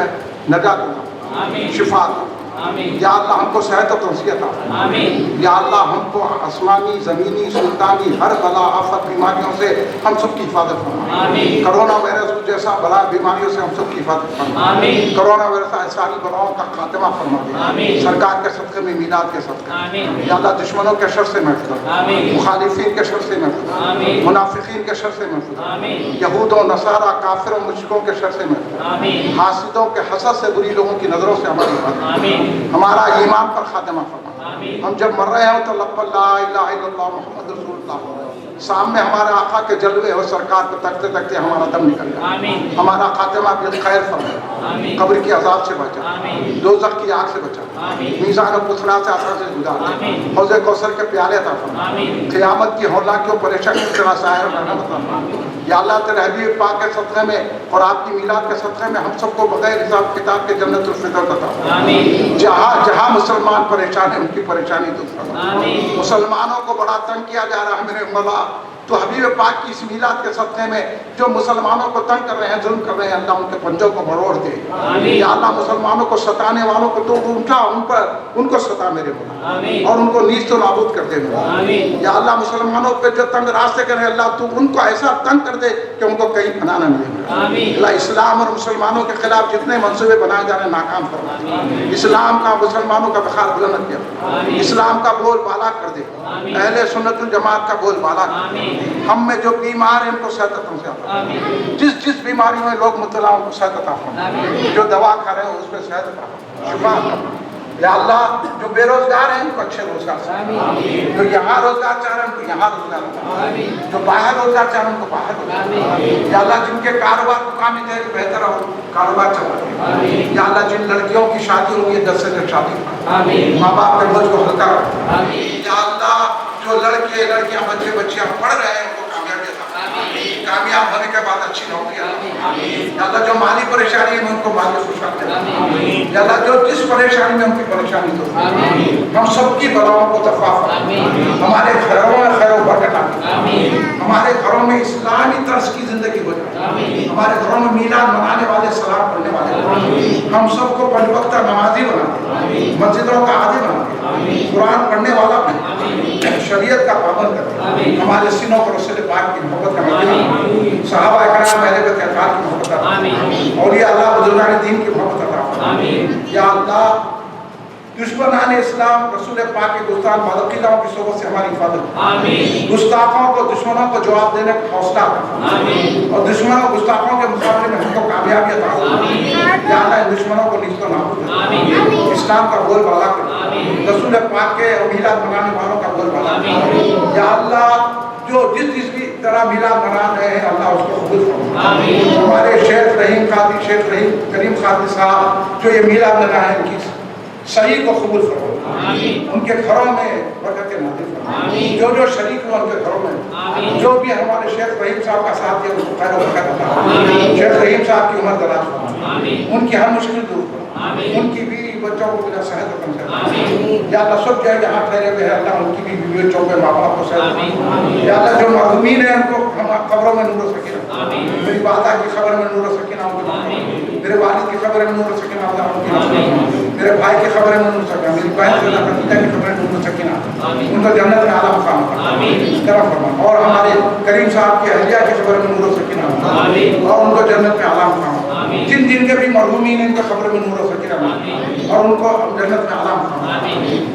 نجات دے آمین شفا دے آمین یا اللہ ہم کو صحت و تنصیت عطا آمین یا اللہ ہم کو آسمانی زمینی سلطانی ہر بلا آفت بیماریوں سے ہم سب کی حفاظت فرما آمین کرونا وائرس جیسا بلا بیماریوں سے ہم سب کی حفاظت فرما آمین کرونا وائرس ساری بلاؤں کا خاتمہ فرما دے آمین سرکار کے صدقے میں میلاد کے صدقے آمین یا اللہ دشمنوں کے شر سے محفوظ آمین مخالفین کے شر سے محفوظ آمین منافقین کے شر سے محفوظ آمین یہود و نصارہ کافر و مشرکوں کے شر سے محفوظ آمین حاسدوں کے حسد سے بری لوگوں کی نظروں سے ہماری حفاظت آمین ہمارا ایمان پر خاتمہ فرما ہم جب مر رہے ہوں تو لب لا الہ الا اللہ محمد رسول اللہ سامنے ہمارے آقا کے جلوے اور سرکار کو تکتے تکتے ہمارا دم نکل جائے ہمارا خاتمہ بالخیر فرما قبر کی عذاب سے بچا دوزخ کی آگ سے بچا میزان و پتھرا سے آسان سے گزار حوض کوثر کے پیالے عطا فرما قیامت کی ہولناکیوں پریشانی کی طرح سائر رحمت عطا فرما یا اللہ تیرے حبیب پاک کے صدقے میں اور آپ کی میلاد کے صدقے میں ہم سب کو بغیر حساب کتاب کے جنت الفردوس عطا فرما جہاں جہاں مسلمان پریشان ہیں ان کی پریشانی دور فرما مسلمانوں کو بڑا تنگ کیا جا رہا ہے میرے مولا تو حبیب پاک کی اس میلاد کے صدقے میں جو مسلمانوں کو تنگ کر رہے ہیں ظلم کر رہے ہیں اللہ ان کے پنجوں کو مروڑ دے یا اللہ مسلمانوں کو ستانے والوں کو تو اٹھا ان کو ستا میرے مولا اور ان کو نیست و نابود کر دے یا اللہ مسلمانوں پہ جو تنگ راستے کرے اللہ تو ان کو ایسا تنگ کر دے کہ ان کو کہیں پناہ نہ ملے اللہ اسلام اور مسلمانوں کے خلاف جتنے منصوبے بنائے جا رہے ہیں ناکام فرما اسلام کا مسلمانوں کا بخار بلند کیا اسلام کا بول بالا کر دے اہل سنت الجماعت کا بول بالا کر دے ہم میں جو بیمار ہیں ان کو صحت عطا فرما جس بیماری میں لوگ مبتلا ہیں ان کو صحت عطا فرما جو دوا کھا رہے ہیں اس میں صحت عطا فرما شفا عطا فرما یا اللہ جو بے روزگار ہیں ان کو اچھے روزگار سے جو یہاں روزگار چاہ رہے ہیں ان کو یہاں روزگار جو باہر روزگار چاہ رہے ہیں ان کو باہر روزگار یا اللہ جن کے کاروبار مقامی تھے بہتر ہو کاروبار چلا یا اللہ جن لڑکیوں کی شادی ہوگی 10 سے 10 شادی ماں باپ کے بوجھ کو ہلکا رکھ یا اللہ جو لڑکے لڑکیاں بچے بچیاں پڑھ رہے ہیں ان کو کامیابی عطا کامیاب ہونے کے بعد اچھی نوکری یا اللہ جو مالی پریشانی ہے ان کو مالی خوشحال دے یا اللہ جو جس پریشانی میں ان کی پریشانی دو ہم سب کی بلاؤں کو دفع ہمارے گھروں میں خیر و برکت ہمارے گھروں میں اسلامی طرز کی زندگی ہو جائے ہمارے گھروں میں میلاد منانے والے سلام ہم سب کو پنج وقتہ نمازی بنا دے، مسجدوں کا عادی بنا دے، قرآن پڑھنے والا بنا دے، شریعت کا پابند کر دے، ہمارے سینوں پر رسول پاک کی محبت کا مدینہ، صحابہ اکرام اہل بیت اطہار کی محبت عطا فرما، اولیاء اللہ بزرگان دین کی محبت عطا فرما۔ یا اللہ دشمنان اسلام رسول پاک کے گستاخ بدعقیدوں کی صحبت سے ہماری حفاظت، گستاخوں کو دشمنوں کو جواب دینے کا حوصلہ اور دشمنوں گستاخوں کے مقابلے میں ہم کو کامیابی عطا فرما۔ یا اللہ ان دشمنوں کو نیست و نابود کر، اسلام کا بول بالا کر، رسول پاک کے میلاد منانے والوں کا بول بالا کر۔ یا اللہ جو جس بھی طرح میلاد منا رہے ہیں اللہ اس کو قبول فرما۔ ہمارے شیخ رحیم قادری، شیخ رحیم کریم قادری صاحب جو یہ میلاد منا ہے ان کی صحیح کو قبول فرما، ان کے گھروں میں برکت نازل فرما، جو شریک ہو ان کے گھروں میں، جو بھی ہمارے شیخ رحیم صاحب کا ساتھ دیا ان کو خیر و برکت عطا فرما، شیخ رحیم صاحب کی عمر دراز فرما، ان کی ہر مشکل دور فرما، ان کی بیوی بچوں کو بلا صحت و کمزور، یا اللہ سب جو جہاں ٹھہرے ہوئے ہیں اللہ ان کی بھی بیوی بچوں کو ماں باپ کو صحت فرما، یا اللہ جو مرحومین ہیں ان کو ہم قبروں میں نور و سکینہ، میری والدہ کی قبر میں نور و سکینہ ان کو، میرے والد کی قبر میں نور و سکینہ اللہ ان کی، میرے بھائی کی خبریں میں نور سکینہ، میری بہن سے اللہ فتیدہ کی خبریں نور سکینہ، ان کو جنت میں اعلیٰ مقام کرم فرما، اور ہمارے کریم صاحب کی اہلیہ کی خبریں میں نور سکینہ، اور ان کو جنت میں اعلیٰ مقام، جن جن کے بھی مرحومین ہیں ان کو خبریں میں نور سکینہ، اور ان کو جنت میں اعلیٰ مقام۔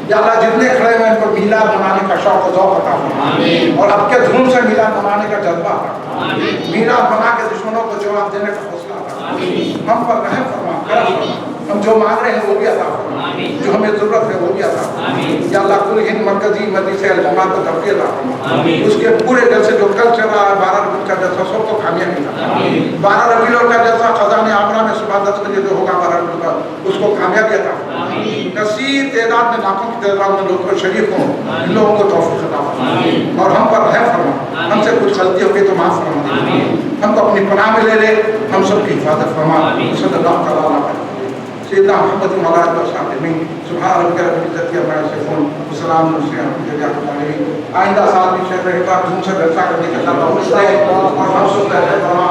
یا اللہ جتنے کھڑے ہوئے ان کو میلاد منانے کا شوق و ذوق عطا فرما، اور اب کے دھوم سے میلاد منانے کا جذبہ عطا فرما، میلاد بنا کے دشمنوں کو جواب دینے کا حوصلہ عطا فرما، ہم پر رحم فرما، کرم فرما، ہم جو مانگ رہے ہیں وہ بھی عطا فرما، جو ہمیں ضرورت ہے وہ بھی عطا فرما۔ یا اللہ کل ہند مرکزی مجلس الجماعت کو توفیق عطا فرما، اس کے پورے جلسے جو کل چل رہا ہے 12 ربیع کا جلسہ سب کو کامیابی عطا فرما، 12 ربیع کا جلسہ خزانہ عامرہ میں صبح 10 بجے جو ہوگا 12 ربیع کا اس کو کامیابی عطا فرما، کثیر تعداد میں لاکھوں کی تعداد میں لوگ کو شریک ہوں، ان لوگوں کو توفیق عطا فرما، اور ہم پر رحم فرما، ہم سے کچھ غلطی ہوگی تو معاف فرما دے، ہم کو اپنی پناہ میں لے لے، ہم سب کی حفاظت فرما، صلی اللہ تعالیٰ علیہ سیدنا محمد مولانا وصحبہ سبحان ربک رب العزت عما یصفون وسلام علی المرسلین۔ آئندہ سال بھی شہر رہتا ہے، سے جلسہ کرنے کے اللہ کا حوصلہ ہے، اور ہم سب کا فرما